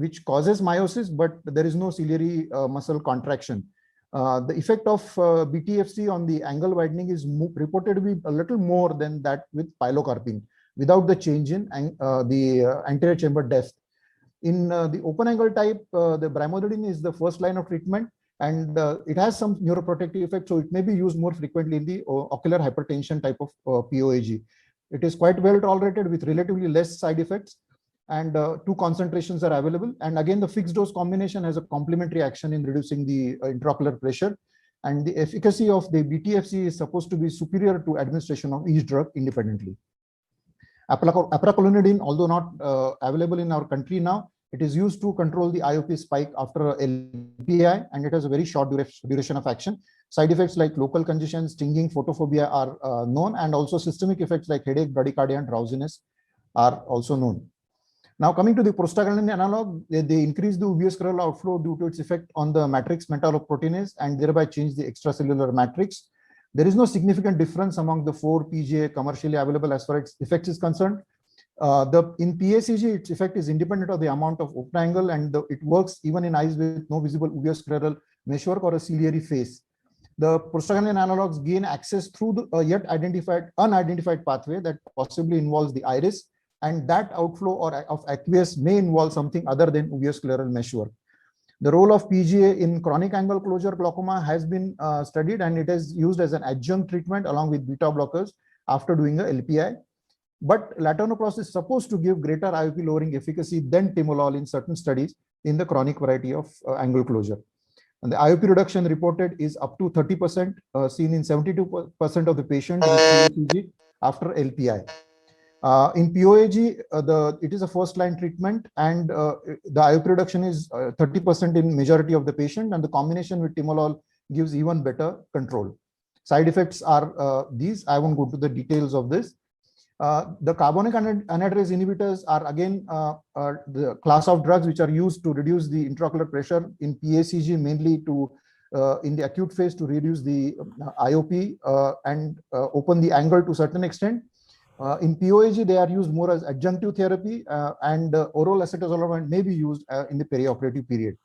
Speaker 4: which causes meiosis, but there is no ciliary muscle contraction. The effect of BTFC on the angle widening is reported to be a little more than that with pilocarpine, without the change in the anterior chamber depth. In the open angle type, the brimonidine is the first line of treatment, and it has some neuroprotective effect, so it may be used more frequently in the ocular hypertension type of POAG. It is quite well tolerated with relatively less side effects, and 2 concentrations are available. And again, the fixed dose combination has a complementary action in reducing the intraocular pressure, and the efficacy of the BTFC is supposed to be superior to administration of each drug independently. Apracolonidine, although not available in our country now, it is used to control the IOP spike after LPI, and it has a very short duration of action. Side effects like local congestion, stinging, photophobia are known, and also systemic effects like headache, bradycardia, and drowsiness are also known. Now, coming to the prostaglandin analog, they increase the uveoscleral outflow due to its effect on the matrix metalloproteinase and thereby change the extracellular matrix. There is no significant difference among the 4 PGA commercially available as far as effects is concerned. In PACG, its effect is independent of the amount of open angle, and it works even in eyes with no visible uveoscleral meshwork or a ciliary face. The prostaglandin analogs gain access through the yet unidentified pathway that possibly involves the iris, and that outflow of aqueous may involve something other than uveoscleral meshwork. The role of PGA in chronic angle closure glaucoma has been studied, and it is used as an adjunct treatment along with beta blockers after doing a LPI. But latanoprost is supposed to give greater IOP lowering efficacy than timolol in certain studies in the chronic variety of angle closure. And the IOP reduction reported is up to 30%, seen in 72% of the patients with PACG after LPI. In POAG, it is a first-line treatment, and the IOP reduction is 30% in majority of the patient, and the combination with timolol gives even better control. Side effects are these. I won't go to the details of this. The carbonic anhydrase inhibitors are again the class of drugs which are used to reduce the intraocular pressure in PACG, mainly to in the acute phase to reduce the IOP and open the angle to a certain extent. In POAG, they are used more as adjunctive therapy, and oral acetazolamide may be used in the perioperative period.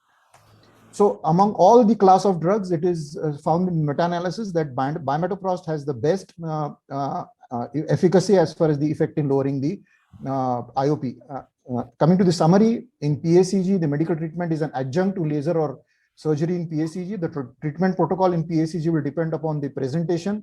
Speaker 4: So among all the class of drugs, it is found in meta-analysis that bimatoprost has the best efficacy as far as the effect in lowering the IOP. Coming to the summary, in PACG, the medical treatment is an adjunct to laser or surgery in PACG. The treatment protocol in PACG will depend upon the presentation.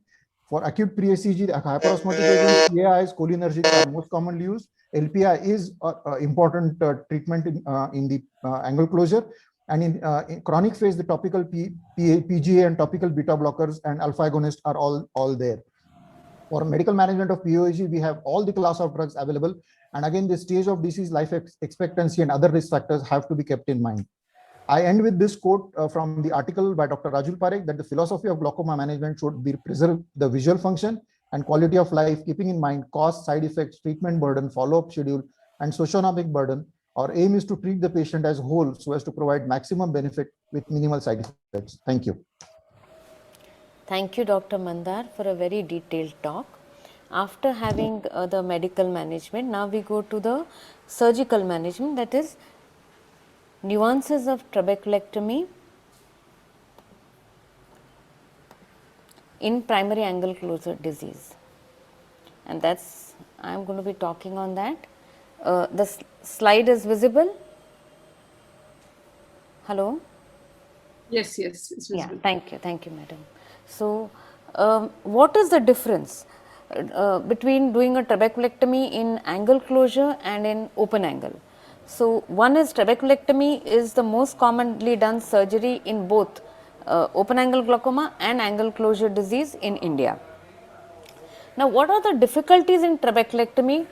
Speaker 4: For acute PACG, the hyperosmotic agents, PAIs, cholinergics are most commonly used. LPI is important treatment in the angle closure. And in chronic phase, the topical PGA and topical beta blockers and alpha agonists are all there. For medical management of POAG, we have all the class of drugs available. And again, the stage of disease, life expectancy, and other risk factors have to be kept in mind. I end with this quote from the article by Dr. Rajul Parekh that the philosophy of glaucoma management should be preserve the visual function and quality of life, keeping in mind cost, side effects, treatment burden, follow-up schedule, and socioeconomic burden. Our aim is to treat the patient as whole so as to provide maximum benefit with minimal side effects. Thank you.
Speaker 3: Thank you, Dr. Mandar, for a very detailed talk. After having the medical management, now we go to the surgical management, that is nuances of trabeculectomy in primary angle closure disease. And that's, I'm going to be talking on that. The slide is visible. Hello?
Speaker 5: Yes, it's visible.
Speaker 3: Yeah, thank you, madam. So, what is the difference between doing a trabeculectomy in angle closure and in open angle. So one is trabeculectomy is the most commonly done surgery in both open angle glaucoma and angle closure disease in India. Now, what are the difficulties in trabeculectomy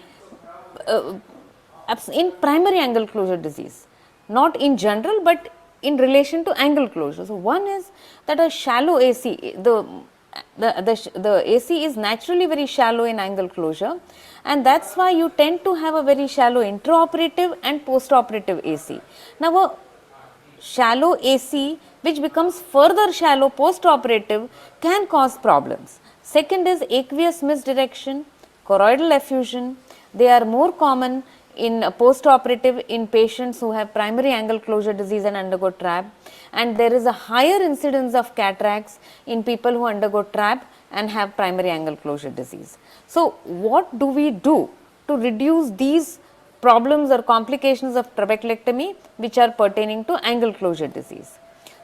Speaker 3: in primary angle closure disease? Not in general, but in relation to angle closure. So, one is that a shallow AC, the AC is naturally very shallow in angle closure, and that is why you tend to have a very shallow intraoperative and postoperative AC. Now, a shallow AC which becomes further shallow postoperative can cause problems. Second is aqueous misdirection, choroidal effusion. They are more common in postoperative in patients who have primary angle closure disease and undergo TRAB, and there is a higher incidence of cataracts in people who undergo TRAB and have primary angle closure disease. So, what do we do to reduce these problems or complications of trabeculectomy which are pertaining to angle closure disease?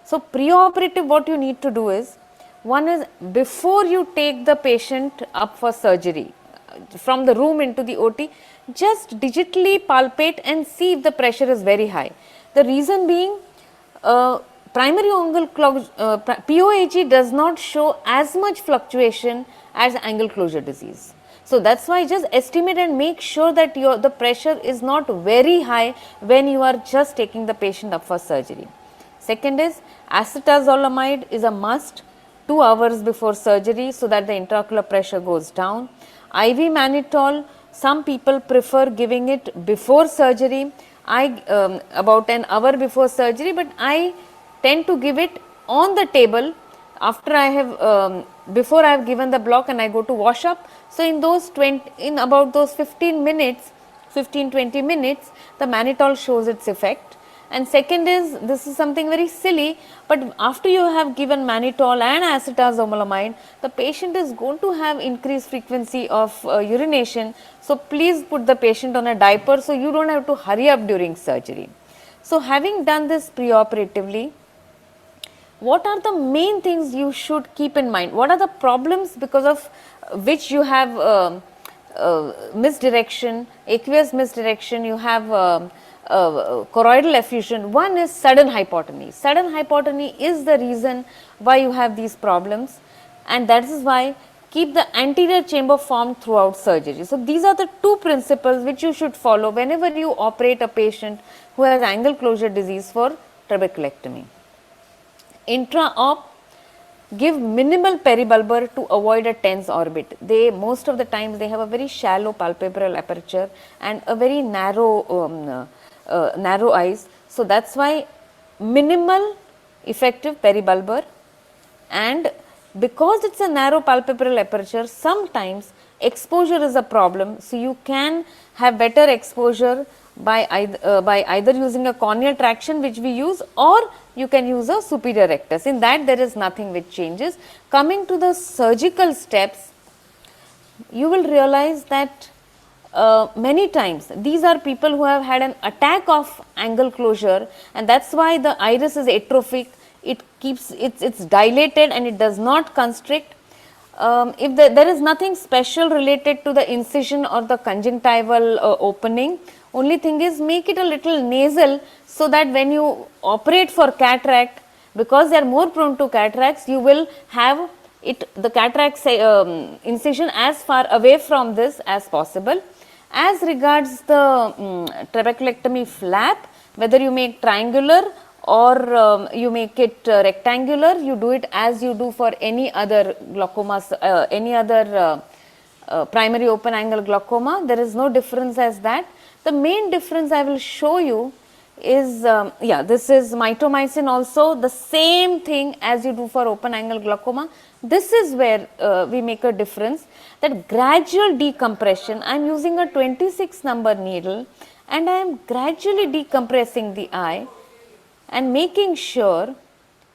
Speaker 3: So, preoperative, what you need to do is, one is before you take the patient up for surgery from the room into the OT, just digitally palpate and see if the pressure is very high. The reason being, primary angle POAG does not show as much fluctuation as angle closure disease. So that is why just estimate and make sure that the pressure is not very high when you are just taking the patient up for surgery. Second is acetazolamide is a must 2 hours before surgery so that the intraocular pressure goes down. IV mannitol, some people prefer giving it before surgery, about an hour before surgery, but I tend to give it on the table after I have, before I have given the block and I go to wash up. So in those 15 minutes, 15-20 minutes, the mannitol shows its effect. And second is, this is something very silly, but after you have given mannitol and acetazolamide, the patient is going to have increased frequency of urination. So please put the patient on a diaper so you don't have to hurry up during surgery. So having done this preoperatively, what are the main things you should keep in mind? What are the problems because of which you have misdirection, aqueous misdirection, you have choroidal effusion? One is sudden hypotony. Sudden hypotony is the reason why you have these problems, and that is why keep the anterior chamber formed throughout surgery. So these are the two principles which you should follow whenever you operate a patient who has angle closure disease for trabeculectomy. Intra-op, give minimal peribulbar to avoid a tense orbit. Most of the times they have a very shallow palpebral aperture and a very narrow narrow eyes. So that is why minimal effective peribulbar, and because it is a narrow palpebral aperture, sometimes exposure is a problem. So you can have better exposure by either using a corneal traction which we use, or you can use a superior rectus. In that there is nothing which changes. Coming to the surgical steps, you will realize that many times these are people who have had an attack of angle closure, and that is why the iris is atrophic, it keeps it's dilated and it does not constrict. If there is nothing special related to the incision or the conjunctival opening, only thing is make it a little nasal so that when you operate for cataract, because they are more prone to cataracts, you will have the cataract incision as far away from this as possible. As regards the trabeculectomy flap, whether you make triangular or you make it rectangular, you do it as you do for any other glaucomas, any other primary open angle glaucoma. There is no difference as that. The main difference I will show you is, this is mitomycin also, the same thing as you do for open angle glaucoma. This is where we make a difference, that gradual decompression. I am using a 26 number needle and I am gradually decompressing the eye and making sure,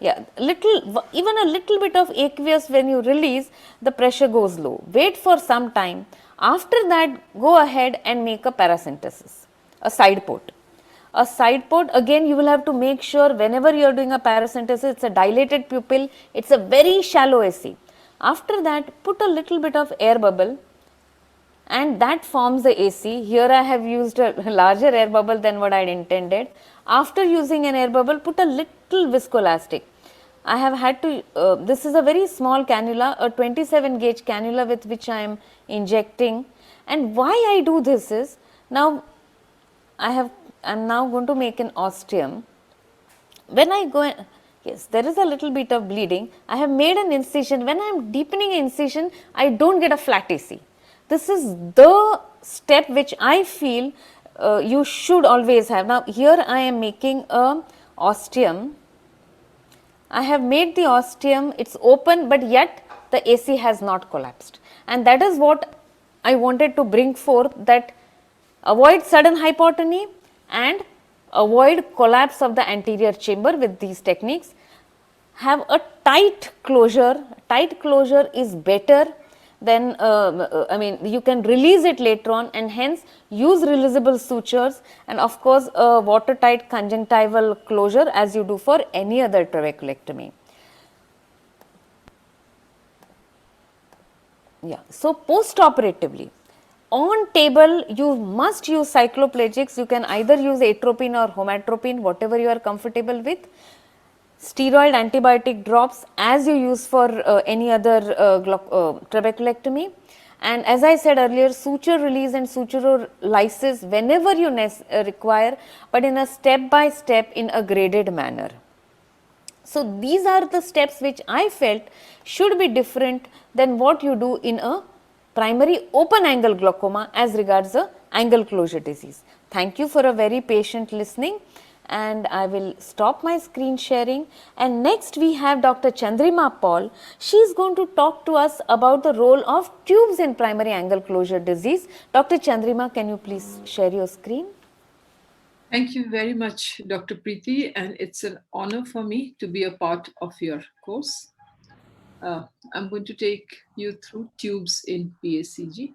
Speaker 3: even a little bit of aqueous, when you release, the pressure goes low. Wait for some time. After that, go ahead and make a paracentesis, a side port. A side port, again you will have to make sure whenever you are doing a paracentesis, it is a dilated pupil, it is a very shallow AC. After that, put a little bit of air bubble and that forms the AC. Here I have used a larger air bubble than what I had intended. After using an air bubble, put a little viscoelastic. I have had to, this is a very small cannula, a 27 gauge cannula with which I am injecting. And why I do this is, now I am now going to make an ostium. When I go, yes, there is a little bit of bleeding. I have made an incision. When I am deepening an incision, I don't get a flat AC. This is the step which I feel you should always have. Now, here I am making a ostium. I have made the ostium, it's open, but yet the AC has not collapsed. And that is what I wanted to bring forth, that avoid sudden hypotony and avoid collapse of the anterior chamber with these techniques. Have a tight closure. Tight closure is better than, I mean, you can release it later on, and hence use releasable sutures, and of course a watertight conjunctival closure as you do for any other trabeculectomy. Yeah. So, post-operatively, on table you must use cycloplegics. You can either use atropine or homatropine, whatever you are comfortable with. Steroid antibiotic drops as you use for any other trabeculectomy. And as I said earlier, suture release and suturolysis whenever you require, but in a step by step, in a graded manner. So, these are the steps which I felt should be different than what you do in a primary open angle glaucoma as regards the angle closure disease. Thank you for a very patient listening, and I will stop my screen sharing. And next we have Dr. Chandrima Paul. She is going to talk to us about the role of tubes in primary angle closure disease. Dr. Chandrima, can you please share your screen?
Speaker 5: Thank you very much, Dr. Preeti, and it's an honor for me to be a part of your course. I'm going to take you through tubes in PACG.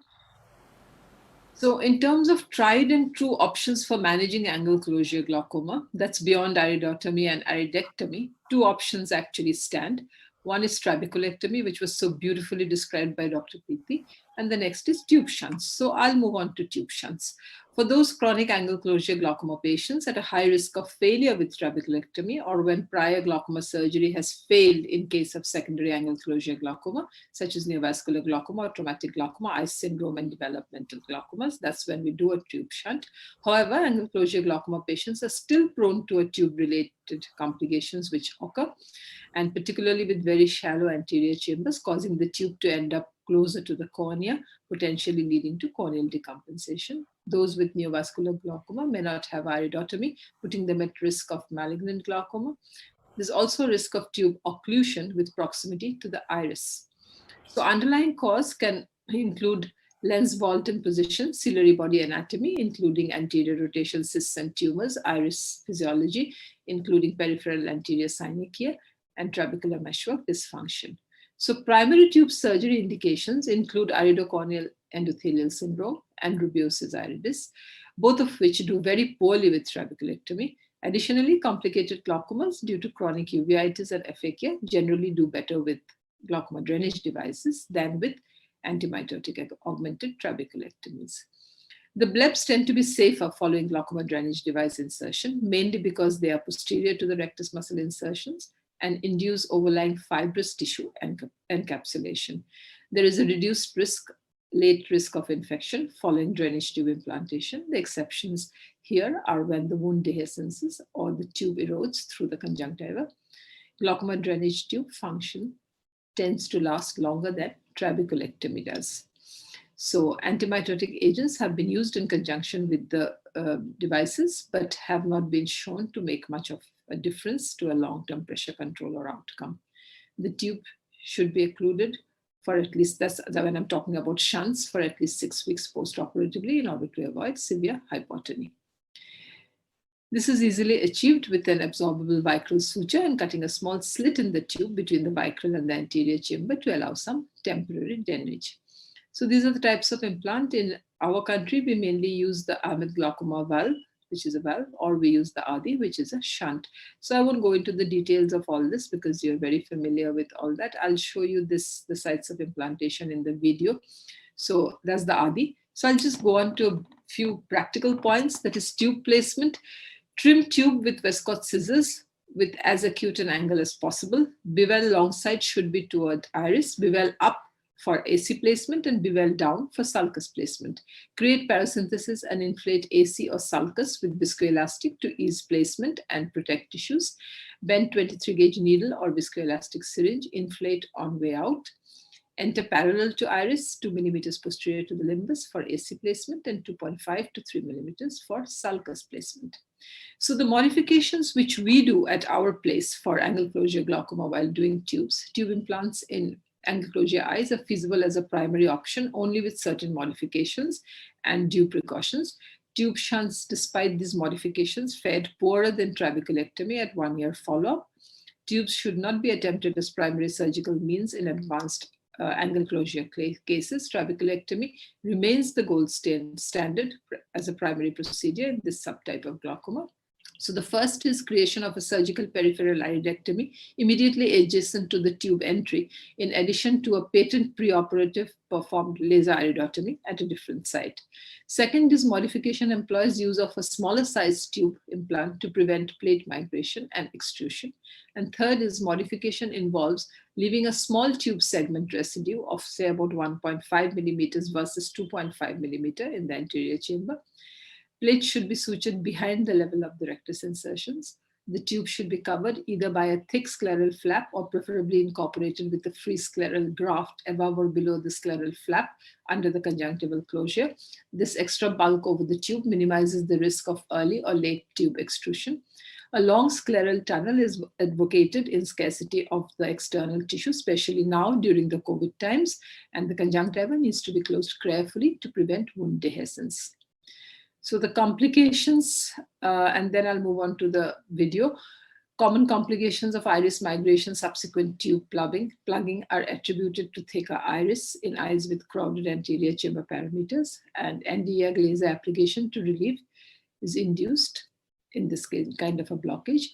Speaker 5: So in terms of tried and true options for managing angle closure glaucoma, that's beyond iridotomy and iridectomy, two options actually stand. One is trabeculectomy, which was so beautifully described by Dr. Preeti, and the next is tube shunts. So I'll move on to tube shunts. For those chronic angle closure glaucoma patients at a high risk of failure with trabeculectomy, or when prior glaucoma surgery has failed in case of secondary angle closure glaucoma, such as neovascular glaucoma or traumatic glaucoma, ICE syndrome, and developmental glaucomas, that's when we do a tube shunt. However, angle closure glaucoma patients are still prone to a tube-related complications which occur, and particularly with very shallow anterior chambers, causing the tube to end up closer to the cornea, potentially leading to corneal decompensation. Those with neovascular glaucoma may not have iridotomy, putting them at risk of malignant glaucoma. There's also risk of tube occlusion with proximity to the iris. So underlying cause can include lens vault and position, ciliary body anatomy, including anterior rotational cysts and tumors, iris physiology, including peripheral anterior synechia, and trabecular meshwork dysfunction. So primary tube surgery indications include iridocorneal endothelial syndrome and rubeosis iridis, both of which do very poorly with trabeculectomy. Additionally, complicated glaucomas due to chronic uveitis and aphakia generally do better with glaucoma drainage devices than with antimitotic augmented trabeculectomies. The bleps tend to be safer following glaucoma drainage device insertion, mainly because they are posterior to the rectus muscle insertions and induce overlying fibrous tissue encapsulation. There is a reduced risk, late risk of infection following drainage tube implantation. The exceptions here are when the wound dehiscences or the tube erodes through the conjunctiva. Glaucoma drainage tube function tends to last longer than trabeculectomy does. So antimitotic agents have been used in conjunction with the devices, but have not been shown to make much of a difference to a long-term pressure control or outcome. The tube should be occluded for at least, that's when I'm talking about shunts, for at least 6 weeks post-operatively in order to avoid severe hypotony. This is easily achieved with an absorbable vicryl suture and cutting a small slit in the tube between the vicryl and the anterior chamber to allow some temporary drainage. So these are the types of implant. In our country, we mainly use the Ahmed glaucoma valve, which is a valve, or we use the ADI, which is a shunt. So I won't go into the details of all this because you're very familiar with all that. I'll show you the sites of implantation in the video. So that's the ADI. So I'll just go on to a few practical points. That is tube placement. Trim tube with Westcott scissors with as acute an angle as possible. Bevel long side should be toward iris. Bevel up for AC placement and bevel down for sulcus placement. Create paracentesis and inflate AC or sulcus with viscoelastic to ease placement and protect tissues. Bend 23 gauge needle or viscoelastic syringe. Inflate on way out. Enter parallel to iris, 2 millimeters posterior to the limbus for AC placement and 2.5 to 3 millimeters for sulcus placement. So the modifications which we do at our place for angle closure glaucoma while doing tubes, tube implants in angle closure eyes are feasible as a primary option only with certain modifications and due precautions. Tube shunts, despite these modifications, fared poorer than trabeculectomy at 1 year follow-up. Tubes should not be attempted as primary surgical means in advanced angle closure cases. Trabeculectomy remains the gold standard as a primary procedure in this subtype of glaucoma. So the first is creation of a surgical peripheral iridectomy immediately adjacent to the tube entry, in addition to a patent preoperative performed laser iridotomy at a different site. Second is modification employs use of a smaller size tube implant to prevent plate migration and extrusion. And third is modification involves leaving a small tube segment residue of say about 1.5 millimeters versus 2.5 millimeter in the anterior chamber. Plate should be sutured behind the level of the rectus insertions. The tube should be covered either by a thick scleral flap or preferably incorporated with a free scleral graft above or below the scleral flap under the conjunctival closure. This extra bulk over the tube minimizes the risk of early or late tube extrusion. A long scleral tunnel is advocated in scarcity of the external tissue, especially now during the COVID times, and the conjunctiva needs to be closed carefully to prevent wound dehiscence. So the complications, and then I'll move on to the video. Common complications of iris migration subsequent tube plugging are attributed to thicker iris in eyes with crowded anterior chamber parameters, and Nd:YAG laser application to relieve is induced in this case, kind of a blockage.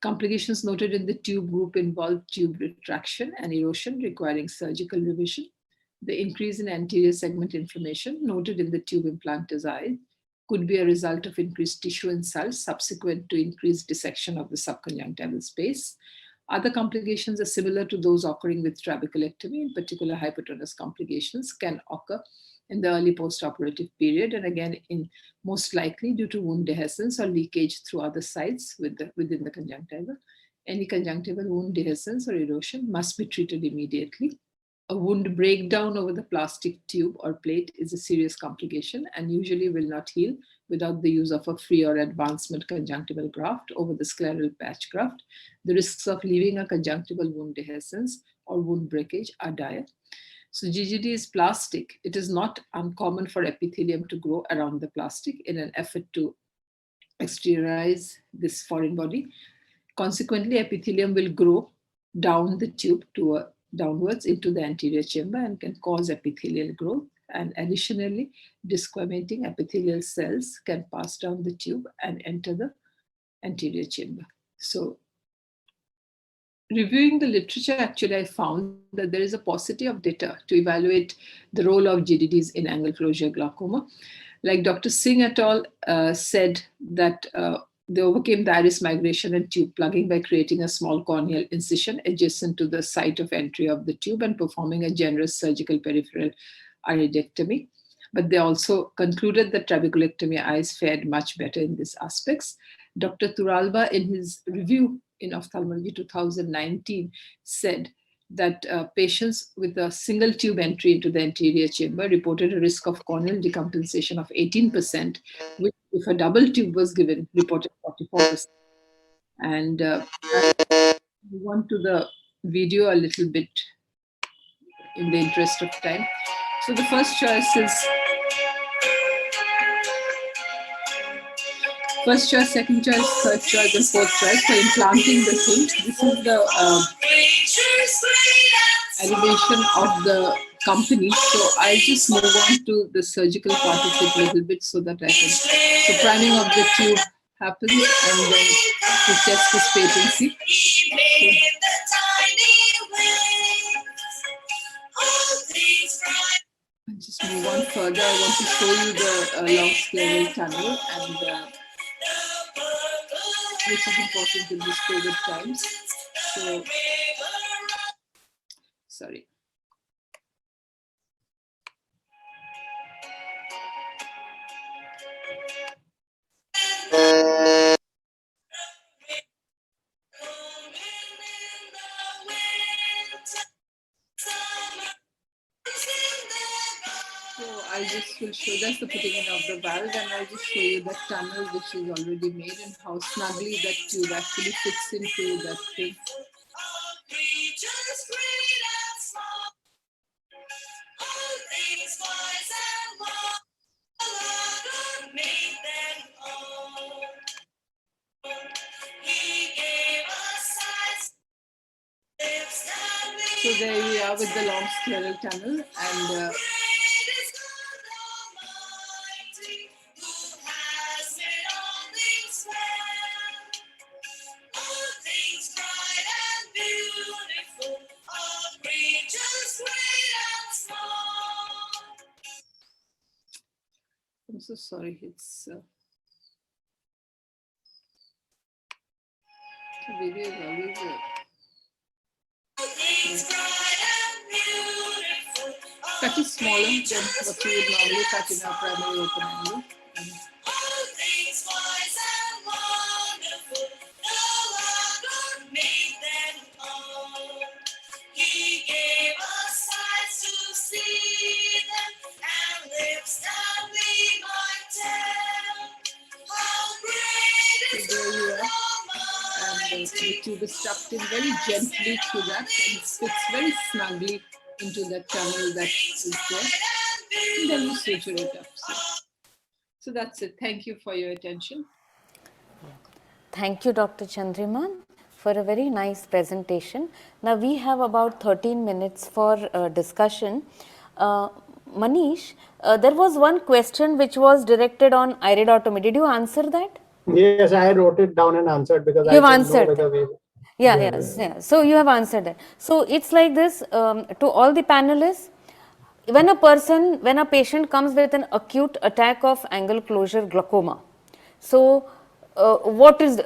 Speaker 5: Complications noted in the tube group involve tube retraction and erosion requiring surgical revision. The increase in anterior segment inflammation noted in the tube implanter's eye could be a result of increased tissue insults subsequent to increased dissection of the subconjunctival space. Other complications are similar to those occurring with trabeculectomy, in particular hypertonous complications can occur in the early postoperative period, and again, in most likely due to wound dehiscence or leakage through other sites within the conjunctiva. Any conjunctival wound dehiscence or erosion must be treated immediately. A wound breakdown over the plastic tube or plate is a serious complication and usually will not heal without the use of a free or advancement conjunctival graft over the scleral patch graft. The risks of leaving a conjunctival wound dehiscence or wound breakage are dire. So GGD is plastic. It is not uncommon for epithelium to grow around the plastic in an effort to exteriorize this foreign body. Consequently, epithelium will grow down the tube downwards into the anterior chamber and can cause epithelial growth. And additionally, disquamating epithelial cells can pass down the tube and enter the anterior chamber. So reviewing the literature, actually, I found that there is a paucity of data to evaluate the role of GDDs in angle closure glaucoma. Like Dr. Singh et al. Said that they overcame the iris migration and tube plugging by creating a small corneal incision adjacent to the site of entry of the tube and performing a generous surgical peripheral iridectomy. But they also concluded that trabeculectomy eyes fared much better in these aspects. Dr. Turalba, in his review in Ophthalmology 2019, said that patients with a single tube entry into the anterior chamber reported a risk of corneal decompensation of 18%, which if a double tube was given, reported 44%. And I move on to the video a little bit in the interest of time. So the first choice is first choice, second choice, third choice, and fourth choice for implanting the thing. This is the elevation of the company. So I'll just move on to the surgical part of it a little bit so that I can. So priming of the tube happens and then to test this patency. I'll just move on further a want to show you the long scleral tunnel, and which is important in these COVID times. So, sorry. So I just will show, that's the putting in of the valve, and I'll just show you the tunnel which is already made and how snugly that tube actually fits into that thing. So there we are with the long scleral tunnel, and I'm so sorry, it's the video is always cut is smaller than what you would normally cut in our primary open angle. The tube is stuffed in very gently through that, and it fits very snugly into that tunnel that is there. And then we suture it up. So that's it. Thank you for your attention.
Speaker 3: Thank you, Dr. Chandriman, for a very nice presentation. Now we have about 13 minutes for discussion. Manish, there was one question which was directed on iridotomy. Did you answer that?
Speaker 7: Yes, I wrote it down and answered because
Speaker 3: You've
Speaker 7: I didn't know
Speaker 3: answered
Speaker 7: whether we.
Speaker 3: Yeah. So you have answered that. So it's like this, to all the panelists, when a patient comes with an acute attack of angle closure glaucoma, so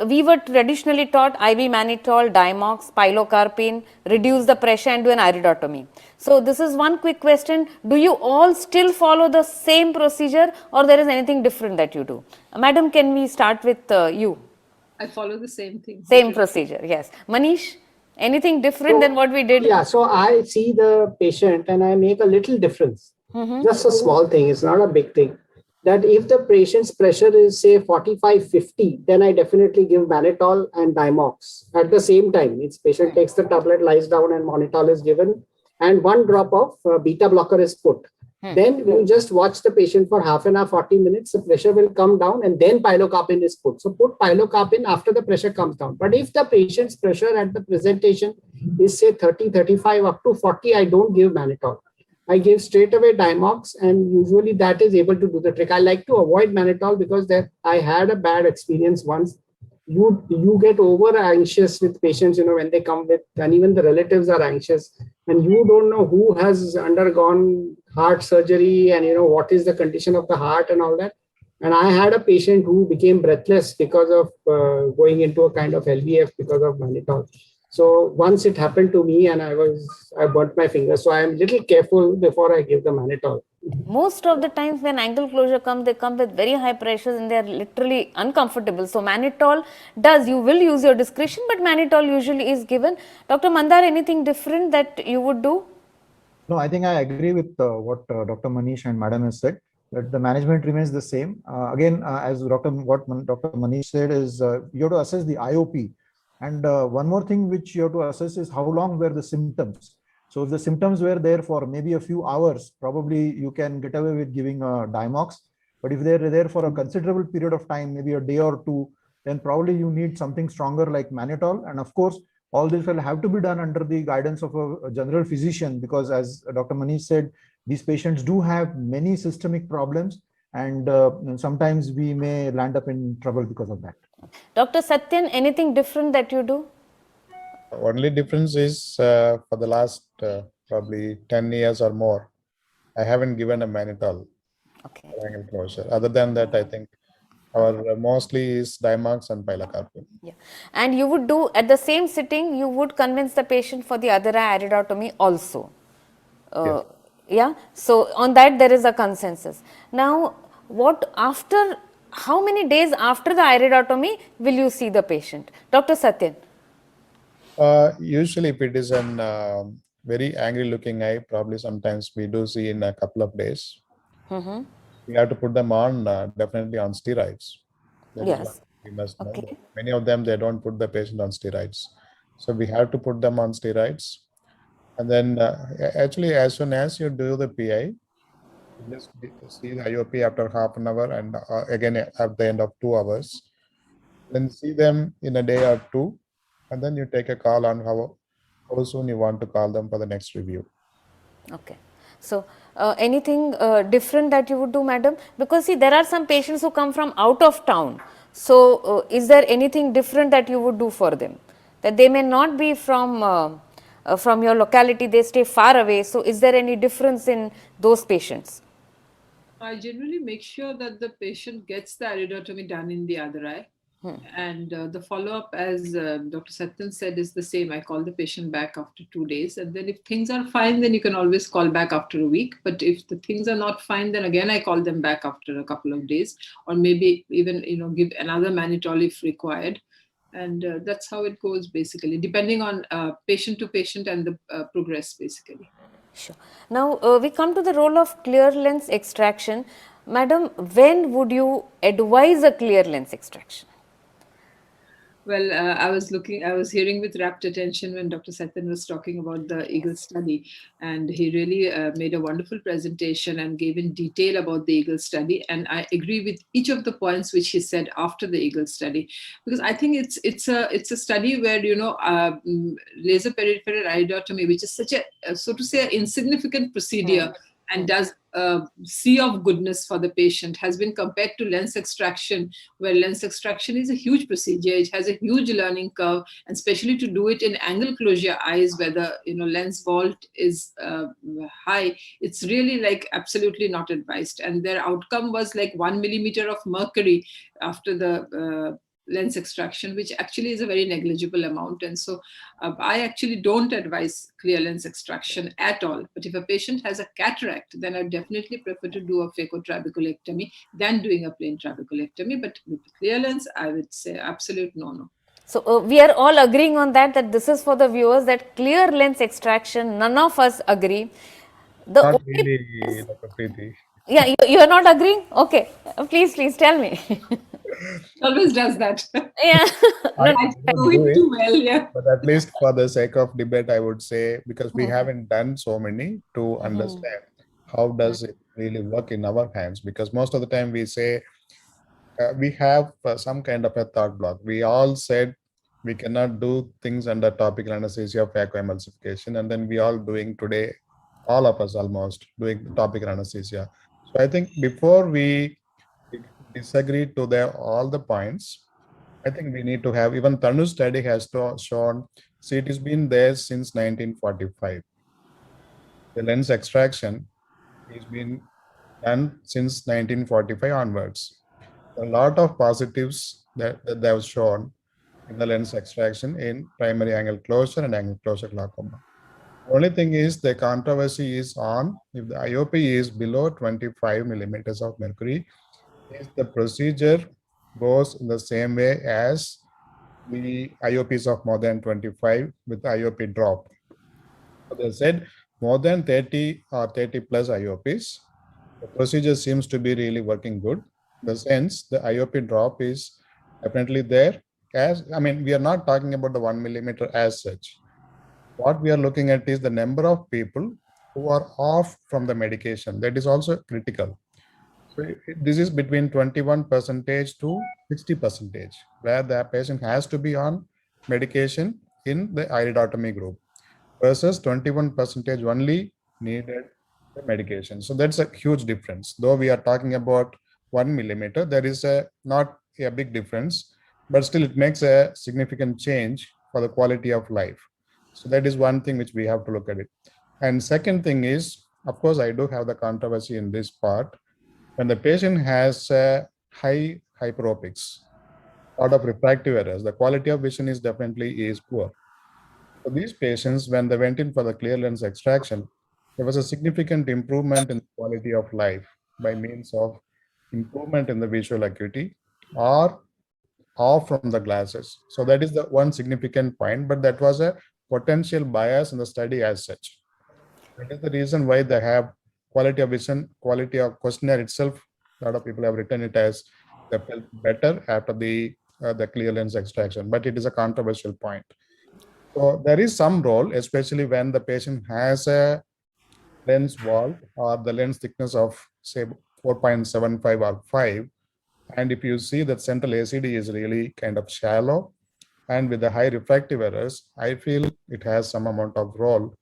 Speaker 3: we were traditionally taught IV mannitol, Diamox, pilocarpine, reduce the pressure and do an iridotomy. So this is one quick question. Do you all still follow the same procedure, or there is anything different that you do? Madam, can we start with you?
Speaker 5: I follow the same thing.
Speaker 3: Same procedure, yes. Manish, anything different than what we did?
Speaker 7: Yeah, so I see the patient and I make a little difference. Just a small thing, it's not a big thing. That if the patient's pressure is say 45-50, then I definitely give mannitol and Diamox at the same time. Each patient takes the tablet, lies down, and mannitol is given, and one drop of beta blocker is put. Then you just watch the patient for half an hour, 40 minutes, the pressure will come down, and then pilocarpine is put. So put pilocarpine after the pressure comes down. But if the patient's pressure at the presentation is say 30, 35 up to 40, I don't give mannitol. I give straight away Diamox, and usually that is able to do the trick. I like to avoid mannitol because I had a bad experience once. You get over anxious with patients, when they come with, and even the relatives are anxious, and you don't know who has undergone heart surgery and what is the condition of the heart and all that. And I had a patient who became breathless because of going into a kind of LVF because of mannitol. So once it happened to me, and I burnt my finger. So I am little careful before I give the mannitol.
Speaker 3: Most of the times when angle closure comes, they come with very high pressures and they are literally uncomfortable. So mannitol you will use your discretion, but mannitol usually is given. Dr. Mandar, anything different that you would do?
Speaker 4: No, I think I agree with what Dr. Manish and Madam has said, that the management remains the same. Again, as what Dr. Manish said is you have to assess the IOP. And one more thing which you have to assess is how long were the symptoms. So if the symptoms were there for maybe a few hours, probably you can get away with giving a Diamox. But if they're there for a considerable period of time, maybe a day or two, then probably you need something stronger like mannitol. And of course, all this will have to be done under the guidance of a general physician, because as Dr. Manish said, these patients do have many systemic problems, and sometimes we may land up in trouble because of that.
Speaker 3: Dr. Satyan, anything different that you do?
Speaker 8: Only difference is for the last probably 10 years or more, I haven't given a mannitol.
Speaker 3: Okay.
Speaker 8: angle closure. Other than that, I think our mostly is Dimax and pilocarpine.
Speaker 3: Yeah. And you would do at the same sitting, you would convince the patient for the other eye iridotomy also.
Speaker 8: Yes.
Speaker 3: Yeah. So on that there is a consensus. Now, what after? How many days after the iridotomy will you see the patient, Dr. Satyan?
Speaker 8: Usually, if it is an very angry looking eye, probably sometimes we do see in a couple of days. We have to put them on definitely on steroids. That is what
Speaker 3: Yes.
Speaker 8: we must know.
Speaker 3: Okay.
Speaker 8: Many of them, they don't put the patient on steroids. So we have to put them on steroids. And then actually, as soon as you do the PI, you just need to see the IOP after half an hour and again at the end of 2 hours. Then see them in a day or two. And then you take a call on how soon you want to call them for the next review.
Speaker 3: Okay. So, anything different that you would do, madam? Because see, there are some patients who come from out of town. So, is there anything different that you would do for them? That they may not be from your locality, they stay far away. So, is there any difference in those patients?
Speaker 5: I generally make sure that the patient gets the iridotomy done in the other eye. And the follow-up, as Dr. Satyan said, is the same. I call the patient back after 2 days. And then if things are fine, then you can always call back after a week. But if the things are not fine, then again, I call them back after a couple of days, or maybe even, give another mannitol if required. And that's how it goes, basically, depending on patient to patient and the progress, basically.
Speaker 3: Sure. Now, we come to the role of clear lens extraction. Madam, when would you advise a clear lens extraction?
Speaker 5: Well, I was hearing with rapt attention when Dr. Satyan was talking about the Eagle study, and he really made a wonderful presentation and gave in detail about the Eagle study. And I agree with each of the points which he said after the Eagle study, because I think it's a study where, laser peripheral iridotomy, which is such a so to say insignificant procedure, and does a sea of goodness for the patient, has been compared to lens extraction, where lens extraction is a huge procedure. It has a huge learning curve, and especially to do it in angle closure eyes where the lens vault is high, it's really like absolutely not advised. And their outcome was like 1 millimeter of mercury after the lens extraction, which actually is a very negligible amount. And so I actually don't advise clear lens extraction at all. But if a patient has a cataract, then I definitely prefer to do a phacotrabeculectomy than doing a plain trabeculectomy. But with clear lens, I would say absolute no.
Speaker 3: So, we are all agreeing on that this is for the viewers, that clear lens extraction, none of us agree.
Speaker 8: Not really, Dr. Preeti.
Speaker 3: Yeah, you are not agreeing? Okay, please tell me.
Speaker 5: Always does that.
Speaker 3: Yeah.
Speaker 8: I
Speaker 5: I
Speaker 8: don't
Speaker 5: do
Speaker 8: do
Speaker 5: it
Speaker 8: it,
Speaker 5: too well, yeah.
Speaker 8: but at least for the sake of debate, I would say, because we haven't done so many to understand how does it really work in our hands. Because most of the time we say we have some kind of a thought block. We all said we cannot do things under topical anesthesia of phacoemulsification, and then we all doing today, all of us almost doing topical anesthesia. So I think before we disagree to all the points, I think we need to have, even Tanu's study has shown, see, it has been there since 1945. The lens extraction has been done since 1945 onwards. A lot of positives that they have shown in the lens extraction in primary angle closure and angle closure glaucoma. Only thing is the controversy is on if the IOP is below 25 millimeters of mercury, is the procedure goes in the same way as the IOPs of more than 25 with IOP drop. So they said more than 30 or 30 plus IOPs, the procedure seems to be really working good. In the sense the IOP drop is definitely there. We are not talking about the 1 millimeter as such. What we are looking at is the number of people who are off from the medication. That is also critical. So this is between 21% to 60%, where the patient has to be on medication in the iridotomy group versus 21% only needed the medication. So that's a huge difference. Though we are talking about 1 millimeter, there is not a big difference, but still it makes a significant change for the quality of life. So that is one thing which we have to look at it. And second thing is, of course, I do have the controversy in this part. when the patient has high hyperopics, lot of refractive errors, the quality of vision is definitely poor. For these patients, when they went in for the clear lens extraction, there was a significant improvement in the quality of life by means of improvement in the visual acuity or off from the glasses. So that is the one significant point, but that was a potential bias in the study as such. That is the reason why they have quality of vision, quality of questionnaire itself. A lot of people have written it as they felt better after the clear lens extraction, but it is a controversial point. So there is some role, especially when the patient has a lens vault or the lens thickness of say 4.75 or 5. And if you see that central ACD is really kind of shallow and with the high refractive errors, I feel it has some amount of role.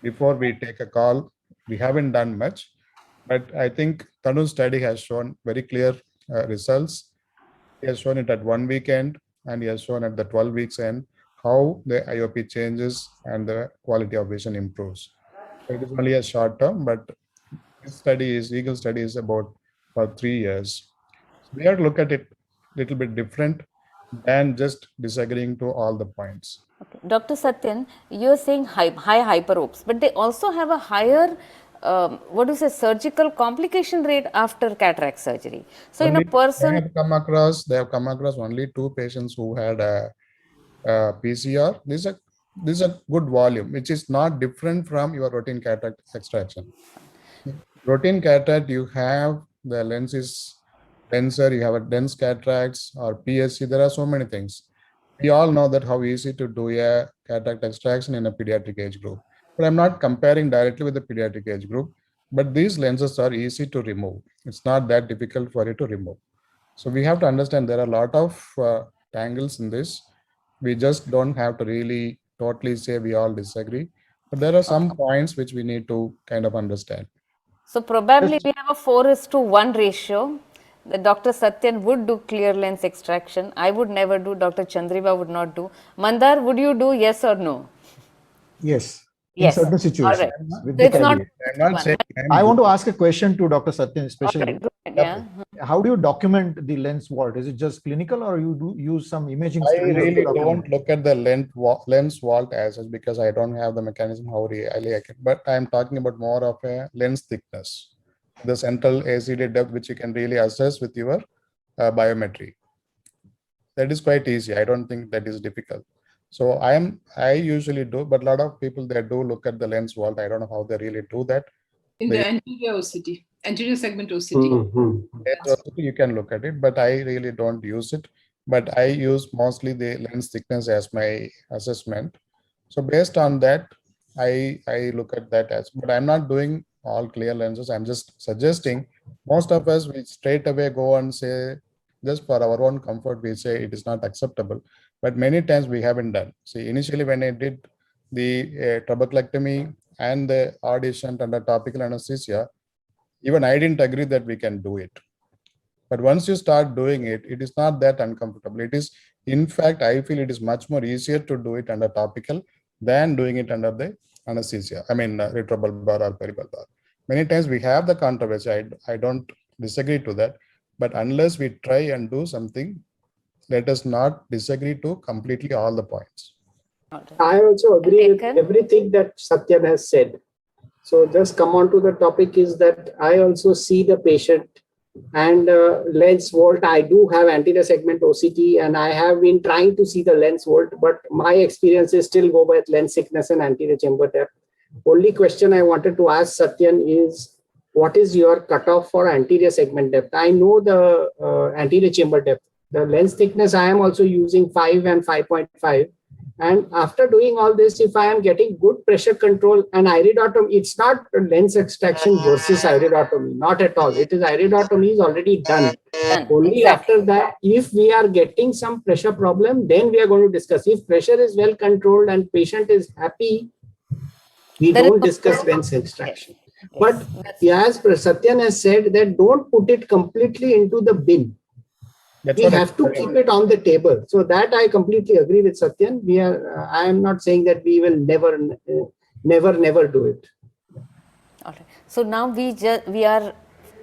Speaker 8: Before we take a call, we haven't done much, but I think Tanu's study has shown very clear results. He has shown it at 1 weekend and he has shown at the 12 weeks end how the IOP changes and the quality of vision improves. It is only a short term, but this study is, Eagle study is about for 3 years. So we have to look at it a little bit different than just disagreeing to all the points.
Speaker 3: Okay. Dr. Satyan, you're saying high hyperopes, but they also have a higher surgical complication rate after cataract surgery. So
Speaker 8: Only
Speaker 3: in a person,
Speaker 8: they have come across only 2 patients who had a PCR. This is a good volume, which is not different from your routine cataract extraction. Routine cataract, you have the lens is denser, you have a dense cataracts or PSC. There are so many things. We all know that how easy to do a cataract extraction in a pediatric age group. But I'm not comparing directly with the pediatric age group, but these lenses are easy to remove. It's not that difficult for you to remove. So we have to understand there are a lot of tangles in this. We just don't have to really totally say we all disagree, but there are some points which we need to kind of understand.
Speaker 3: so probably we have a 4:1 ratio. The Dr. Satyan would do clear lens extraction. I would never do. Dr. Chandriba would not do. Mandar, would you do, yes or no?
Speaker 4: Yes.
Speaker 3: Yes.
Speaker 4: In certain situations.
Speaker 3: All right.
Speaker 4: With
Speaker 3: So
Speaker 4: the
Speaker 3: it's not
Speaker 4: caveat.
Speaker 8: I'm not saying
Speaker 4: I want to ask a question to Dr. Satyan,
Speaker 3: All
Speaker 4: especially.
Speaker 3: right, go ahead, yeah.
Speaker 4: How do you document the lens vault? Is it just clinical or you do use some imaging
Speaker 8: I
Speaker 4: studies to
Speaker 8: really
Speaker 4: document?
Speaker 8: don't look at the lens vault as such because I don't have the mechanism how really I can, but I'm talking about more of a lens thickness, the central ACD depth, which you can really assess with your biometry. That is quite easy. I don't think that is difficult. So I usually do, but a lot of people, they do look at the lens vault. I don't know how they really do that.
Speaker 5: In the anterior OCT, anterior segment OCT.
Speaker 8: You can look at it, but I really don't use it. But I use mostly the lens thickness as my assessment. So based on that, I look at that as, but I'm not doing all clear lenses. I'm just suggesting most of us, we straight away go and say, just for our own comfort, we say it is not acceptable. But many times we haven't done. See, initially when I did the trabeculectomy and the audition under topical anesthesia, even I didn't agree that we can do it. But once you start doing it, it is not that uncomfortable. It is, in fact, I feel it is much more easier to do it under topical than doing it under the anesthesia. I mean, retrobulbar or peribulbar. Many times we have the controversy. I don't disagree to that. But unless we try and do something, let us not disagree to completely all the points.
Speaker 7: I also agree with
Speaker 3: Taken.
Speaker 7: everything that Satyan has said. So just come on to the topic is that I also see the patient and lens vault. I do have anterior segment OCT and I have been trying to see the lens vault, but my experiences still go by lens thickness and anterior chamber depth. Only question I wanted to ask Satyan is, what is your cutoff for anterior segment depth? I know the anterior chamber depth. The lens thickness I am also using 5 and 5.5. And after doing all this, if I am getting good pressure control and iridotomy, it's not lens extraction versus iridotomy, not at all. It is iridotomy is already done. Only after that, if we are getting some pressure problem, then we are going to discuss. If pressure is well controlled and patient is happy, we don't discuss lens extraction. But as Satyan has said, that don't put it completely into the bin.
Speaker 8: That's
Speaker 7: We
Speaker 8: what
Speaker 7: have to keep it on the table. So that I completely agree with Satyan. We are. I am not saying that we will never do it.
Speaker 3: All right. So now we are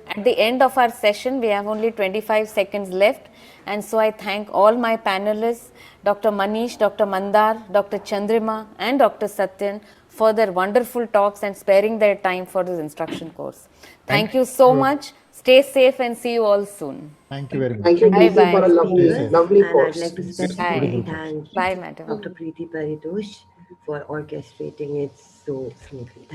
Speaker 3: At the end of our session, we have only 25 seconds left. And so I thank all my panelists, Dr. Manish, Dr. Mandar, Dr. Chandrima, and Dr. Satyan for their wonderful talks and sparing their time for this instruction course. Thank you so much. Stay safe and see you all soon.
Speaker 4: Thank you very much.
Speaker 7: Thank you,
Speaker 3: Bye
Speaker 7: Preeti, for a
Speaker 3: bye.
Speaker 7: lovely,
Speaker 6: Speakers,
Speaker 7: lovely
Speaker 6: and I'd
Speaker 7: course.
Speaker 6: like to
Speaker 3: Bye.
Speaker 6: specifically thank
Speaker 3: Bye, madam.
Speaker 6: Dr. Preeti Paritosh for orchestrating it so smoothly. Thank